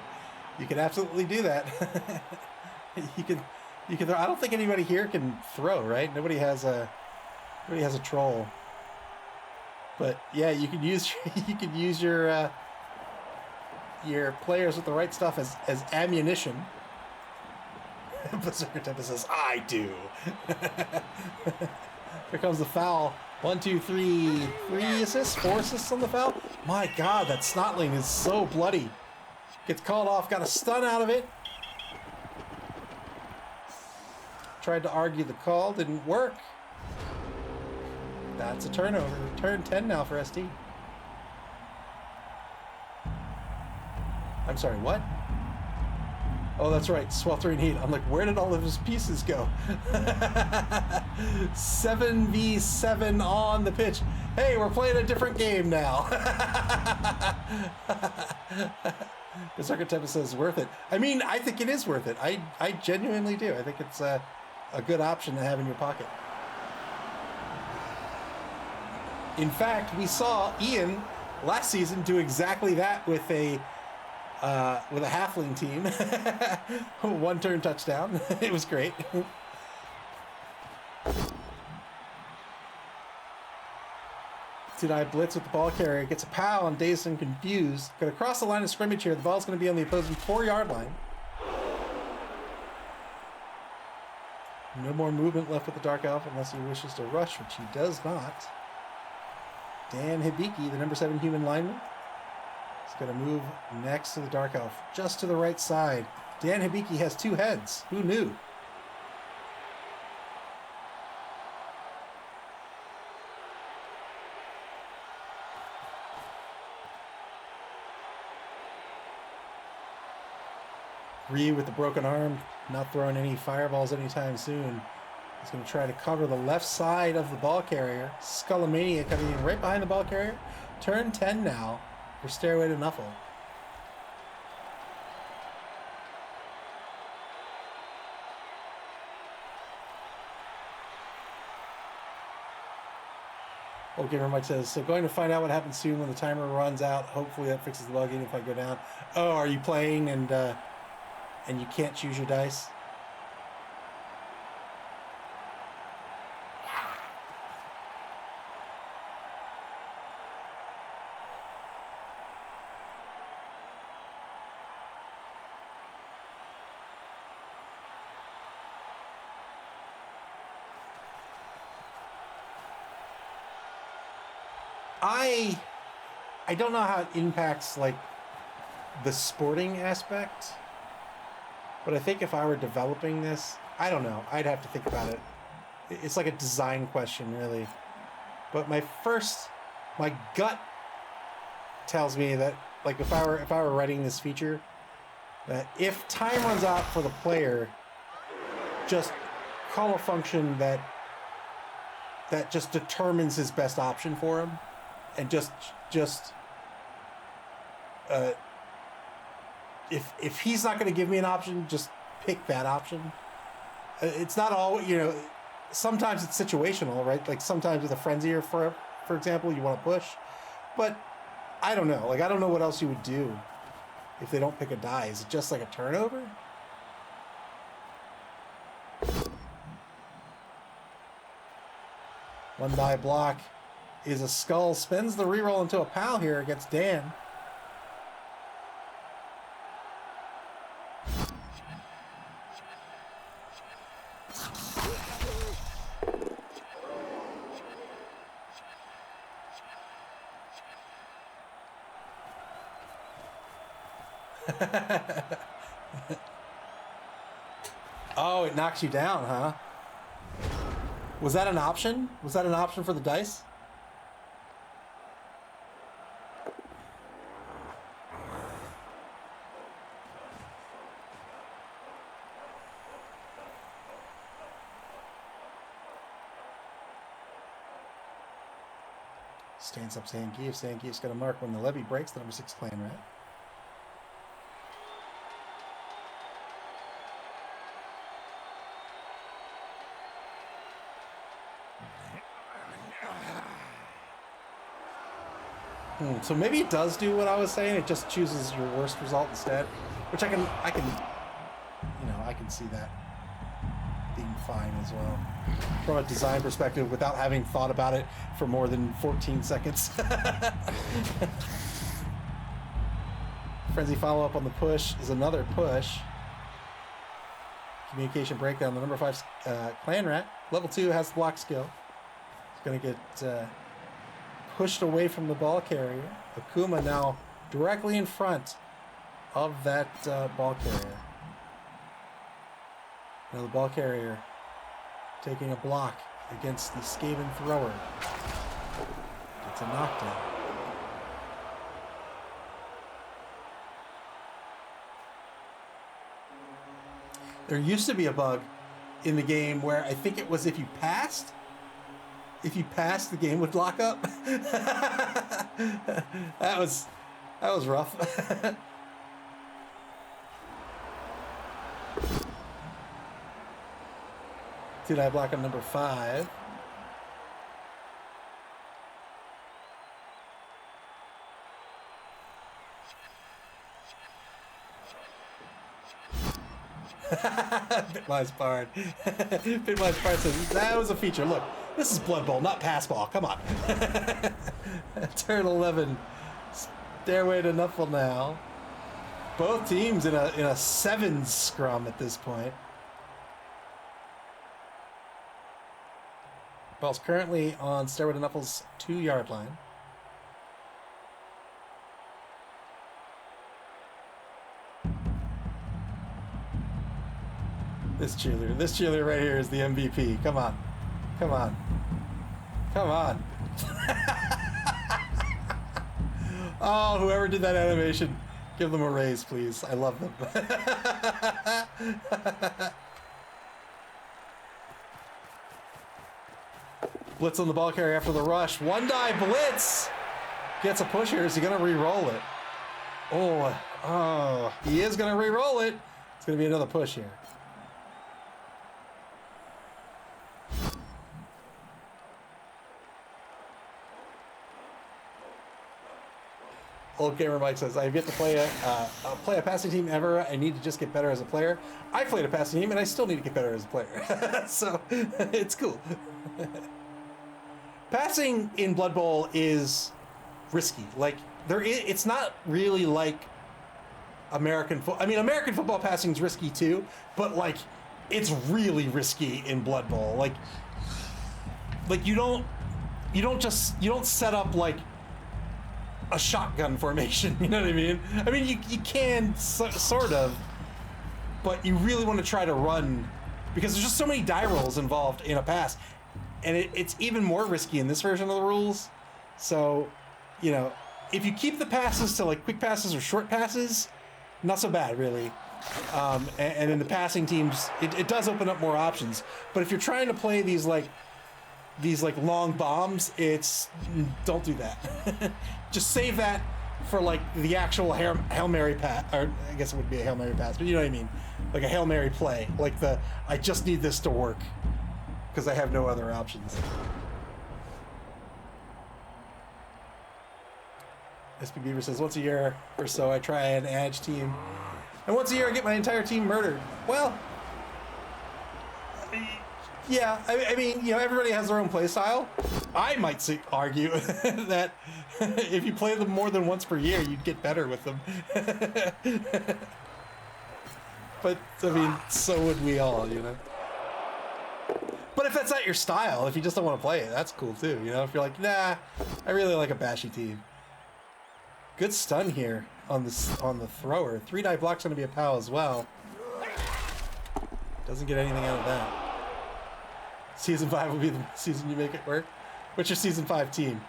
S1: You can absolutely do that. you can I don't think anybody here can throw, right? Nobody has a troll. But yeah, you can use your players with the right stuff as ammunition. Berserker Tempest says, I do. Here comes the foul. 1, 2, 3 assists, 4 assists on the foul. My God, that Snotling is so bloody. Gets called off, got a stun out of it. Tried to argue the call, didn't work. That's a turnover. Turn 10 now for ST. I'm sorry, what? Oh, that's right, sweltering heat. I'm like, where did all of his pieces go? 7v7 on the pitch. Hey, we're playing a different game now. Berserker Tempest says worth it. I mean, I think it is worth it. I genuinely do. I think it's a good option to have in your pocket. In fact, we saw Ian last season do exactly that with a halfling team. 1 turn touchdown. It was great. Denied blitz with the ball carrier. Gets a POW and dazed and confused. Gonna cross the line of scrimmage here. The ball's gonna be on the opposing 4-yard line. No more movement left with the Dark Elf unless he wishes to rush, which he does not. Dan Hibiki, the number 7 human lineman, is going to move next to the Dark Elf, just to the right side. Dan Hibiki has 2 heads. Who knew? Ryu with the broken arm, not throwing any fireballs anytime soon. He's going to try to cover the left side of the ball carrier. Skullamania coming in right behind the ball carrier. Turn 10 now for Stairway to Nuffle. Old Gamer Mike says, so going to find out what happens soon when the timer runs out. Hopefully that fixes the bug even if I go down. Oh, are you playing and you can't choose your dice? I don't know how it impacts like the sporting aspect, but I think if I were developing this, I don't know, I'd have to think about it. It's like a design question, really. But my gut tells me that, like, if I were writing this feature, that if time runs out for the player, just call a function that just determines his best option for him, and just if he's not going to give me an option, just pick that option. It's not all, sometimes it's situational, right? Like sometimes with a frenzy, or for example, you want to push, but I don't know. Like, I don't know what else you would do if they don't pick a die. Is it just like a turnover? One die block is a skull. Spins the reroll into a POW here against Dan. Oh, it knocks you down, huh? Was that an option? Was that an option for the dice? Stands up Sankey. If Sankey's going to mark when the levy breaks, the number 6 clan rat. So maybe it does do what I was saying. It just chooses your worst result instead, which I can, you know, I can see that being fine as well from a design perspective without having thought about it for more than 14 seconds. Frenzy follow-up on the push is another push. Communication breakdown. The number 5 clan rat, level 2, has the block skill. It's going to get pushed away from the ball carrier. Akuma now directly in front of that ball carrier. Now the ball carrier taking a block against the Skaven thrower. It's a knockdown. There used to be a bug in the game where I think it was if you passed, the game would lock up. that was rough. 2-die block on number 5. Bitwise Bard. Bitwise Bard says, that was a feature. Look, this is Blood Bowl, not Pass Ball. Come on. Turn 11. Stairway to Nuffle now. Both teams in a 7 scrum at this point. Ball's currently on Stairway to Nuffle's 2-yard line. This cheerleader right here is the MVP. Come on. Come on. Come on. Oh, whoever did that animation, give them a raise, please. I love them. Blitz on the ball carrier after the rush. 1-die blitz. Gets a push here. Is he going to re-roll it? Oh, he is going to re-roll it. It's going to be another push here. Old Gamer Mike says, I've yet to play a passing team ever. I need to just get better as a player. I played a passing team and I still need to get better as a player. So it's cool. Passing in Blood Bowl is risky. Like it's not really like American football. I mean, American football passing is risky too, but like it's really risky in Blood Bowl. Like you don't set up like a shotgun formation, you know what I mean? I mean, you can sort of, but you really want to try to run because there's just so many die rolls involved in a pass, and it's even more risky in this version of the rules. So, you know, if you keep the passes to like quick passes or short passes, not so bad really. And in the passing teams, it does open up more options. But if you're trying to play these long bombs, don't do that. Just save that for like the actual Hail Mary pass, or I guess it would be a Hail Mary pass, but you know what I mean? Like a Hail Mary play, like I just need this to work because I have no other options. SP Beaver says, once a year or so I try an edge team, and once a year I get my entire team murdered. Well, yeah, I mean, you know, everybody has their own play style. I might argue that if you play them more than once per year, you'd get better with them. But, I mean, so would we all, you know? But if that's not your style, if you just don't want to play it, that's cool too, you know? If you're like, nah, I really like a bashy team. Good stun here on the thrower. 3-die block's going to be a POW as well. Doesn't get anything out of that. Season 5 will be the season you make it work. What's your Season 5 team?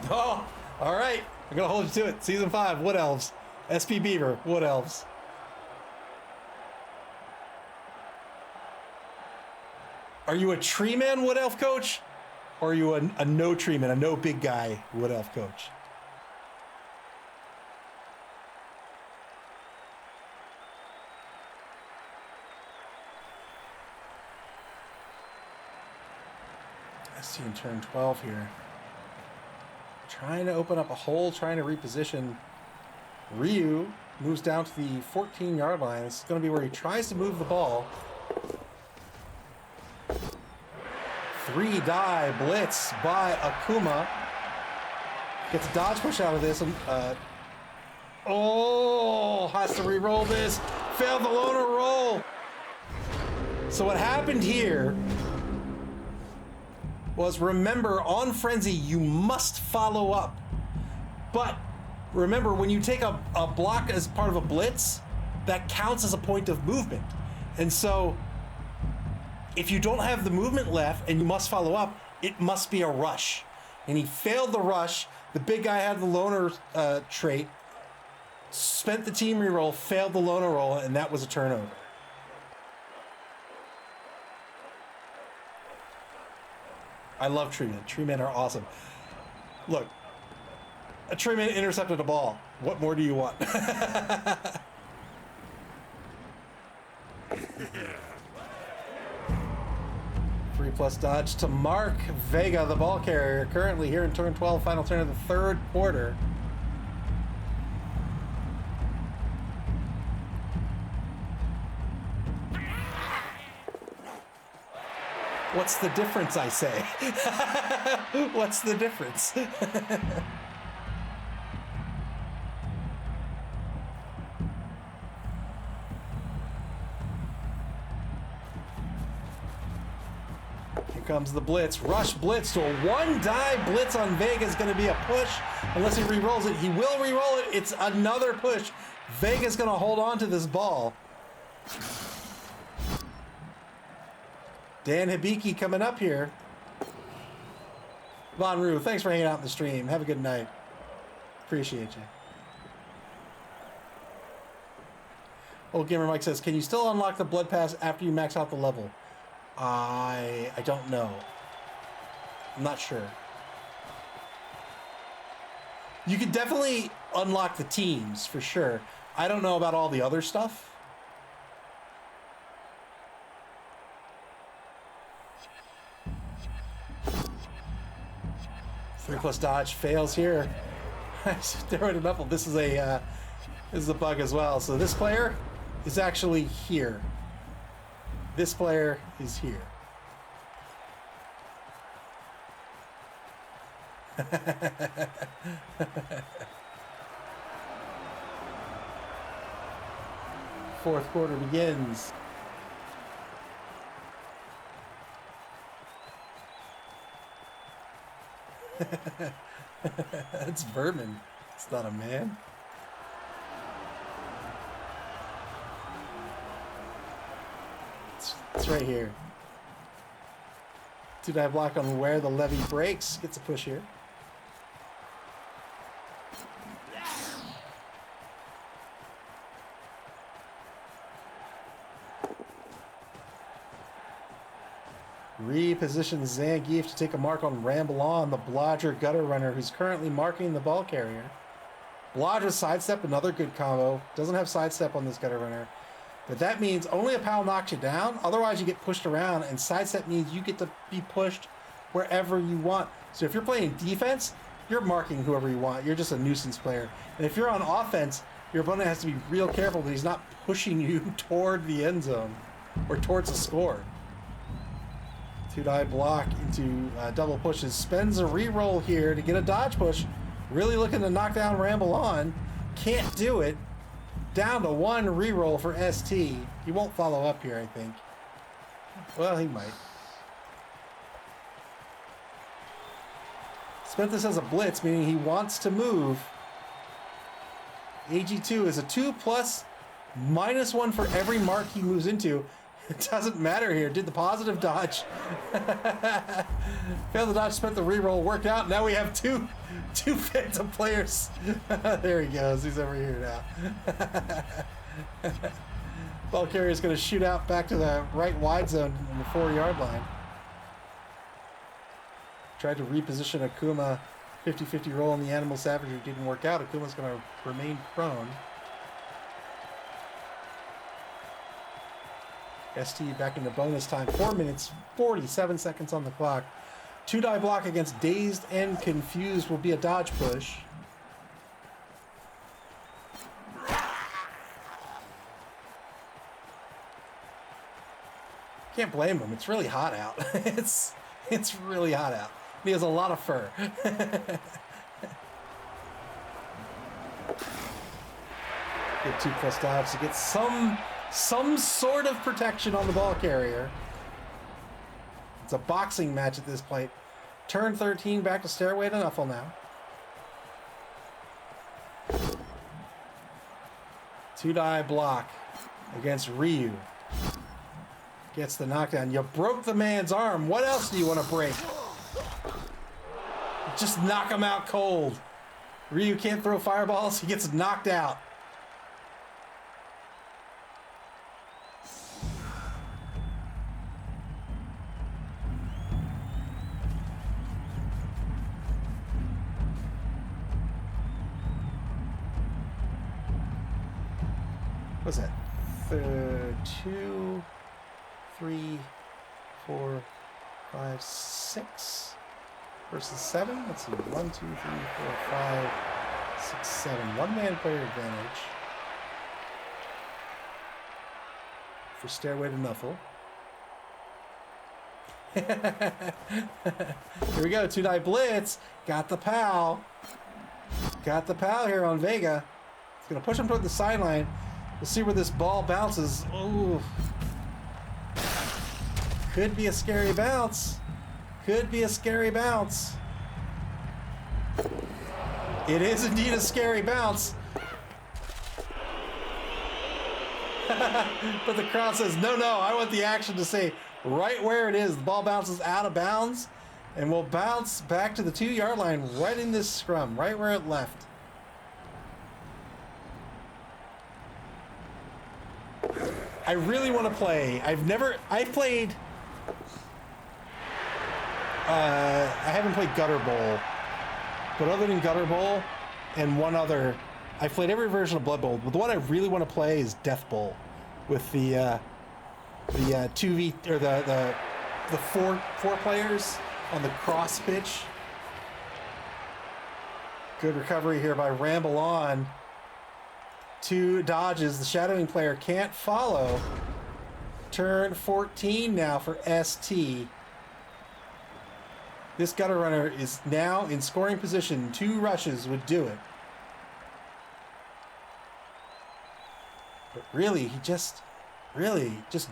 S1: Oh, all right. I'm going to hold you to it. Season 5, Wood Elves. SP Beaver, Wood Elves. Are you a tree man Wood Elf coach? Or are you a no tree man, a no big guy Wood Elf coach? ST in turn 12 here. Trying to open up a hole, trying to reposition. Ryu moves down to the 14-yard line. This is going to be where he tries to move the ball. 3-die blitz by Akuma. Gets a dodge push out of this. Has to re-roll this. Failed the loner roll. So what happened here was, remember, on Frenzy, you must follow up. But remember, when you take a block as part of a blitz, that counts as a point of movement. And so if you don't have the movement left and you must follow up, it must be a rush. And he failed the rush. The big guy had the loner trait, spent the team reroll, failed the loner roll, and that was a turnover. I love tree men. Tree men are awesome. Look, a tree man intercepted a ball. What more do you want? 3+ dodge to Mark Vega, the ball carrier, currently here in turn 12, final turn of the third quarter. What's the difference, I say? What's the difference? Here comes the blitz. Rush blitz. So a 1-die blitz on Vega is going to be a push. Unless he re-rolls it. He will re-roll it. It's another push. Vega's going to hold on to this ball. Dan Hibiki coming up here. Von Rue, thanks for hanging out in the stream. Have a good night. Appreciate you. Old Gamer Mike says, can you still unlock the blood pass after you max out the level? I don't know. I'm not sure. You could definitely unlock the teams for sure. I don't know about all the other stuff. 3+ dodge fails here. Stairway to Nuffle. This is a bug as well. So this player is actually here. This player is here. Fourth quarter begins. That's vermin. It's not a man. It's right here. 2-die block on where the levy breaks. Gets a push here. Repositions Zangief to take a mark on Ramblon, the Blodger gutter runner, who's currently marking the ball carrier. Blodger sidestep, another good combo. Doesn't have sidestep on this gutter runner. But that means only a pal knocks you down. Otherwise, you get pushed around, and sidestep means you get to be pushed wherever you want. So if you're playing defense, you're marking whoever you want. You're just a nuisance player. And if you're on offense, your opponent has to be real careful that he's not pushing you toward the end zone or towards the score. 2-die block into double pushes. Spends a reroll here to get a dodge push. Really looking to knock down Ramble on. Can't do it. Down to 1 reroll for ST. He won't follow up here, I think. Well, he might. Spent this as a blitz, meaning he wants to move. AG2 is a 2+ -1 for every mark he moves into. It doesn't matter here. Did the positive dodge. Failed the dodge, spent the reroll, worked out. Now we have two phantom players. There he goes. He's over here now. Ball carrier is going to shoot out back to the right wide zone on the 4-yard line. Tried to reposition Akuma. 50-50 roll on the Animal Savagery didn't work out. Akuma's going to remain prone. ST back into bonus time. 4 minutes, 47 seconds on the clock. 2-die block against Dazed and Confused will be a dodge push. Can't blame him. It's really hot out. It's really hot out. He has a lot of fur. Get 2+ dodge to get some sort of protection on the ball carrier. It's a boxing match at this point. Turn 13, back to Stairway to Nuffle now. 2-die block against Ryu. Gets the knockdown. You broke the man's arm. What else do you want to break? Just knock him out cold. Ryu can't throw fireballs. He gets knocked out. What's that? 2, 3, 4, 5, 6 versus 7. Let's see. 1, 2, 3, 4, 5, 6, 7. One-man player advantage for Stairway to Nuffle. Here we go. 2-die blitz. Got the POW. Got the POW here on Vega. It's going to push him toward the sideline. We'll see where this ball bounces. Ooh. Could be a scary bounce. Could be a scary bounce. It is indeed a scary bounce. But the crowd says, no, I want the action to say right where it is. The ball bounces out of bounds and will bounce back to the 2-yard line right in this scrum, right where it left. I really want to play. I haven't played Gutter Bowl, but other than Gutter Bowl and one other, I've played every version of Blood Bowl. But the one I really want to play is Death Bowl, with the 2v or the four players on the cross pitch. Good recovery here by Ramble On. 2 dodges. The shadowing player can't follow. Turn 14 now for ST. This gutter runner is now in scoring position. 2 rushes would do it. But really, just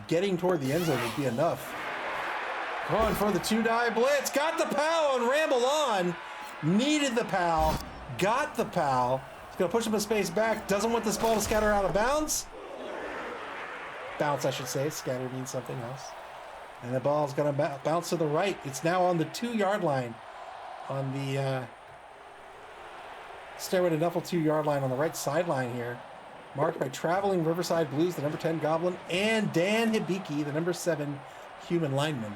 S1: getting toward the end zone would be enough. Going for the 2-die blitz. Got the POW on Ramble On. Needed the POW. Got the POW. He's going to push him a space back. Doesn't want this ball to scatter out of bounds. Bounce, I should say. Scatter means something else. And the ball's going to bounce to the right. It's now on the 2-yard line. On the Stairway to Nuffle 2-yard line on the right sideline here. Marked by Traveling Riverside Blues, the number 10 Goblin, and Dan Hibiki, the number 7 Human Lineman.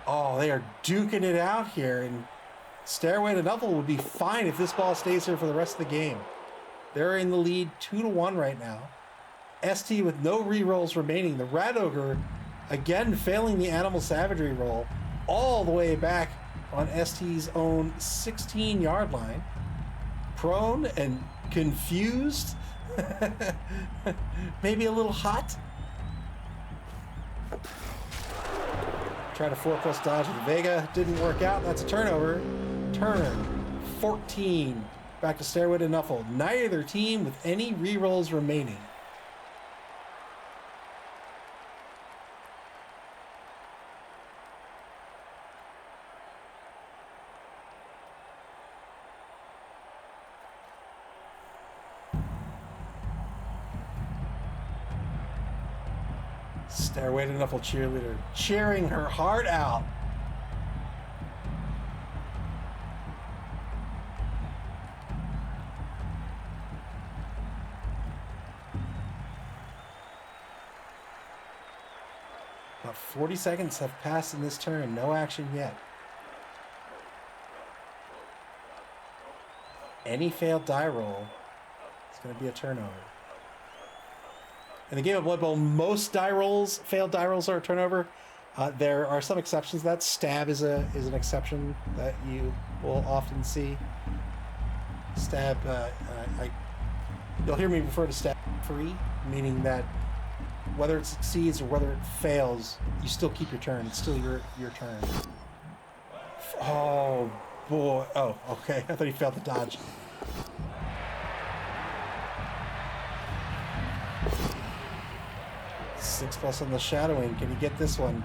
S1: Oh, they are duking it out here. And Stairway to Nuffle would be fine if this ball stays here for the rest of the game. They're in the lead 2-1 right now. ST with no re-rolls remaining. The Rat Ogre again failing the Animal Savagery roll all the way back on ST's own 16-yard line. Prone and confused. Maybe a little hot. Tried a 4+ dodge with Vega. Didn't work out. That's a turnover. Turn 14. Back to Stairway to Nuffle. Neither team with any re-rolls remaining. Stairway to Nuffle cheerleader cheering her heart out. About 40 seconds have passed in this turn. No action yet. any failed die roll is going to be a turnover. In the game of Blood Bowl, most failed die rolls are a turnover. There are some exceptions to that. Stab is an exception that you will often see. Stab, you'll hear me refer to stab free, meaning that whether it succeeds or whether it fails, you still keep your turn. It's still your turn. Oh boy! Oh, okay. I thought he failed the dodge. Six plus on the shadowing. Can he get this one?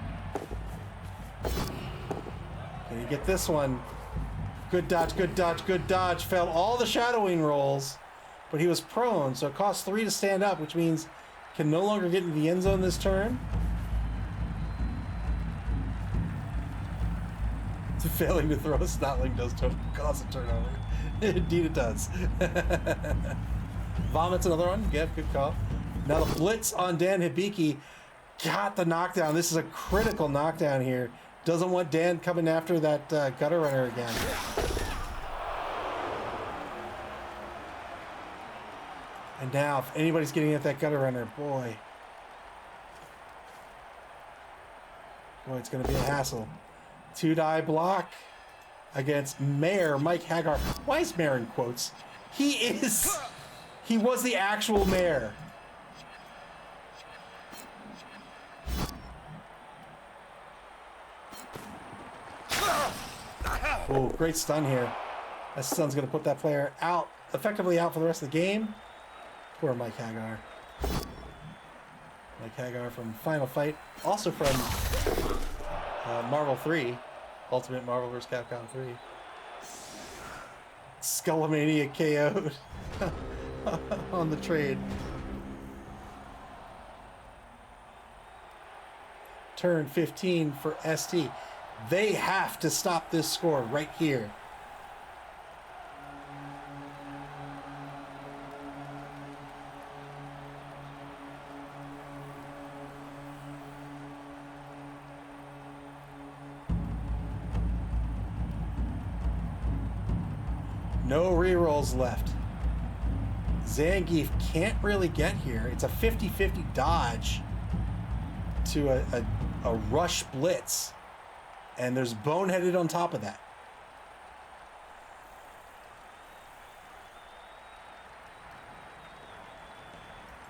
S1: Can he get this one? Good dodge, good dodge, good dodge. Failed all the shadowing rolls, but he was prone, so it costs 3 to stand up, which means can no longer get into the end zone this turn. Failing to throw a snotling does cause a turnover. Indeed it does. Vomits another one. Yeah, good call. Now the blitz on Dan Hibiki got the knockdown. This is a critical knockdown here. Doesn't want Dan coming after that gutter runner again. And now, if anybody's getting at that gutter runner, boy, it's going to be a hassle. 2-die block against Mayor Mike Hagar. Why is Mayor in quotes? He was the actual mayor. Oh, great stun here. That stun's going to put that player out, effectively out for the rest of the game. Poor Mike Hagar. Mike Hagar from Final Fight, also from Marvel 3, Ultimate Marvel vs. Capcom 3. Skullomania KO'd on the trade. Turn 15 for ST. They have to stop this score right here. No rerolls left. Zangief can't really get here. It's a 50-50 dodge to a rush blitz. And there's boneheaded on top of that.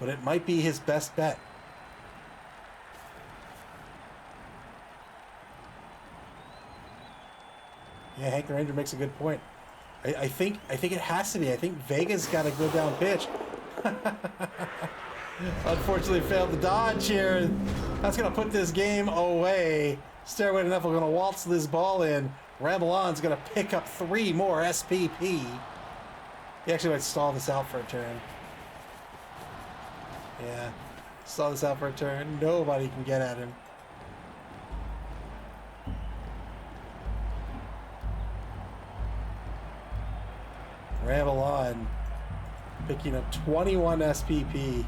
S1: But it might be his best bet. Yeah, Hank the Ranger makes a good point. I think it has to be. I think Vega's got to go down pitch. Unfortunately, failed the dodge here. That's going to put this game away. Stairway to Nuffle going to waltz this ball in. Ramble On's going to pick up 3 more SPP. He actually might stall this out for a turn. Yeah, stall this out for a turn. Nobody can get at him. Ramble On picking up 21 SPP.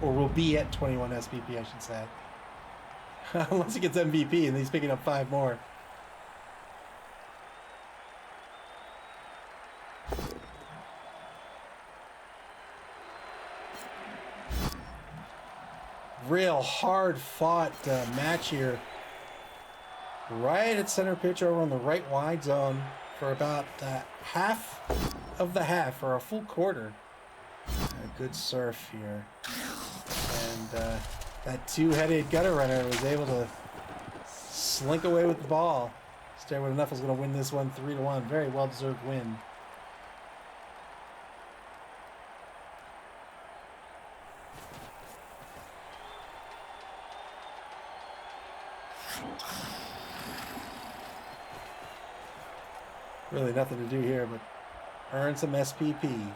S1: Or will be at 21 SPP, I should say. Unless he gets MVP and he's picking up 5 more. Real hard fought match here. Right at center pitch over on the right wide zone for about half of the half, or a full quarter. A good surf here. And that 2-headed gutter runner was able to slink away with the ball. Stairway to Nuffle's going to win this one 3-1. Very well-deserved win. Really nothing to do here but earn some SPP.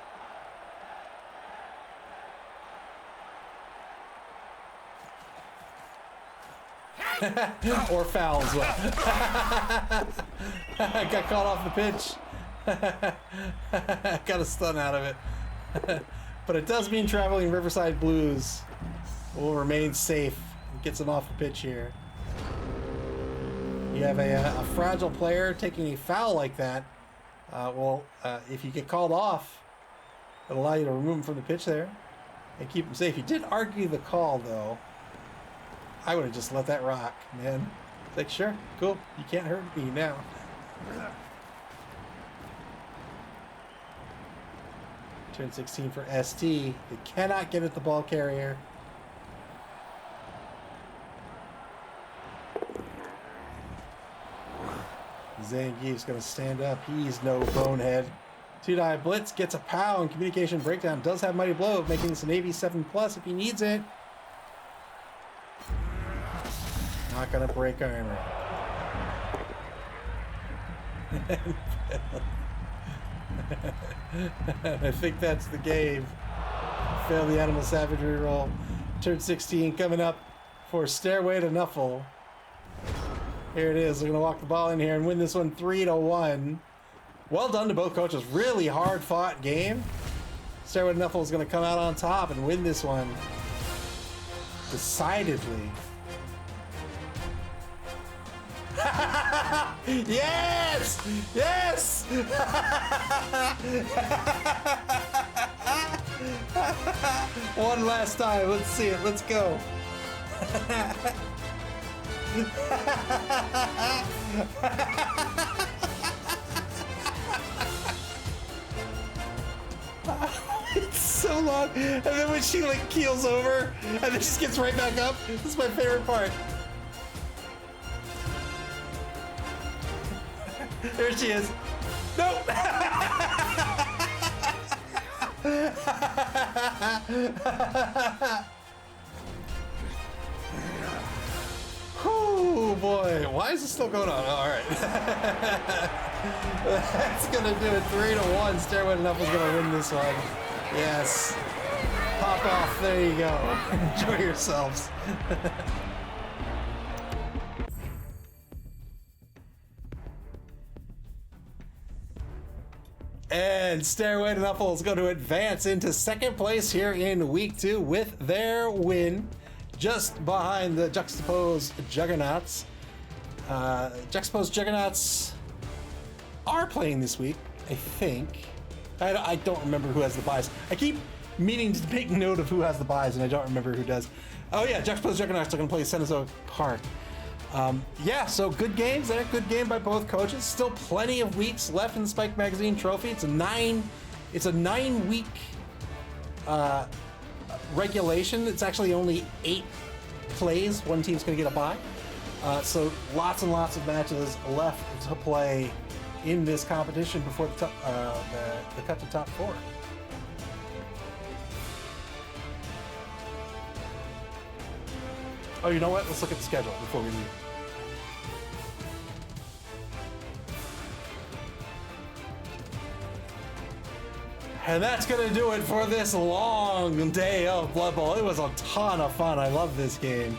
S1: Or foul as well. Got caught off the pitch. Got a stun out of it. But it does mean Traveling Riverside Blues will remain safe and gets them off the pitch here. You have a fragile player taking a foul like that If you get called off, it'll allow you to remove him from the pitch there and keep him safe. He did argue the call, though. I would have just let that rock, man. It's like, sure, cool. You can't hurt me now. Turn 16 for ST. They cannot get at the ball carrier. Zangief's going to stand up. He's no bonehead. 2-dive blitz gets a POW, and communication breakdown does have mighty blow, making this an AV 7+ if he needs it. Not going to break armor. I think that's the game. Fail the animal savagery roll. Turn 16 coming up for Stairway to Nuffle. Here it is. They're going to walk the ball in here and win this one 3-1. Well done to both coaches. Really hard fought game. Stairway to Nuffle is going to come out on top and win this one decidedly. Yes! Yes! One last time. Let's see it. Let's go. It's so long. And then when she like keels over and then just gets right back up. This is my favorite part. There she is. Nope. Oh boy, why is this still going on? All right. That's gonna do it. 3-1. Stairway to Nuffle's gonna win this one. Yes. Pop off. There you go. Enjoy yourselves. And Stairway to Nuffle is going to advance into second place here in week 2 with their win, just behind the Juxtaposed Juggernauts. Juxtaposed Juggernauts are playing this week, I think. I don't remember who has the buys. I keep meaning to make note of who has the buys, and I don't remember who does. Oh yeah, Juxtaposed Juggernauts are going to play Cenozoic Park. Yeah, so good games there. Good game by both coaches. Still plenty of weeks left in the Spike Magazine Trophy. It's a 9-week regulation. It's actually only 8 plays. One team's going to get a bye. So lots and lots of matches left to play in this competition before the cut to top 4. Oh, you know what? Let's look at the schedule before we leave. And that's going to do it for this long day of Blood Bowl. It was a ton of fun. I love this game.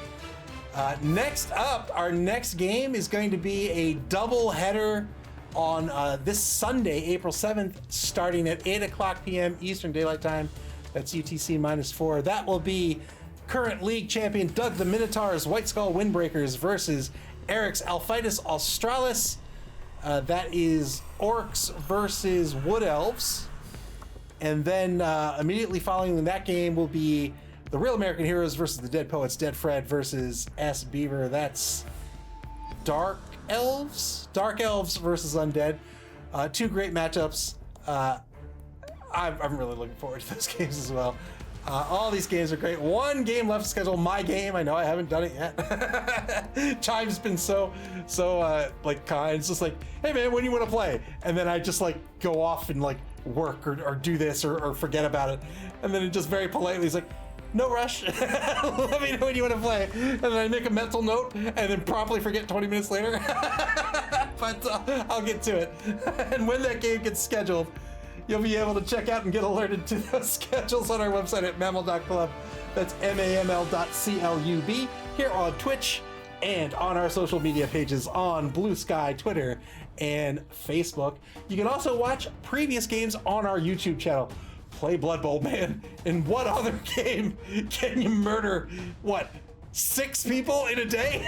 S1: Next up, our next game is going to be a double header on this Sunday, April 7th, starting at 8:00 p.m. Eastern Daylight Time. That's UTC -4. That will be current league champion Doug the Minotaur's White Skull Windbreakers versus Eric's Alphitis Australis. That is Orcs versus Wood Elves. And then immediately following that game will be the Real American Heroes versus the Dead Poets, Dead Fred versus S. Beaver. That's Dark Elves versus Undead. 2 great matchups. I'm really looking forward to those games as well. All these games are great. 1 game left to schedule. My game. I know I haven't done it yet. Chime's been so like kind. It's just like, hey man, when do you want to play? And then I just like go off and like work or do this or forget about it. And then it just very politely is like, no rush. Let me know when you want to play. And then I make a mental note and then promptly forget 20 minutes later. But I'll get to it. And when that game gets scheduled, you'll be able to check out and get alerted to those schedules on our website at maml.club. That's maml.club. Here on Twitch and on our social media pages on Blue Sky, Twitter, and Facebook. You can also watch previous games on our YouTube channel. Play Blood Bowl, man. In what other game can you murder, 6 people in a day?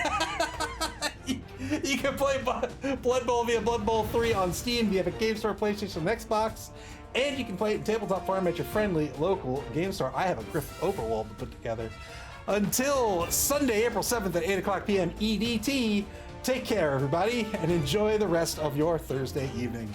S1: You can play Blood Bowl via Blood Bowl 3 on Steam via the Game Store, PlayStation, and Xbox. And you can play it in Tabletop Farm at your friendly local game store. I have a Griff Overwall to put together. Until Sunday, April 7th at 8 o'clock p.m. EDT, take care, everybody, and enjoy the rest of your Thursday evening.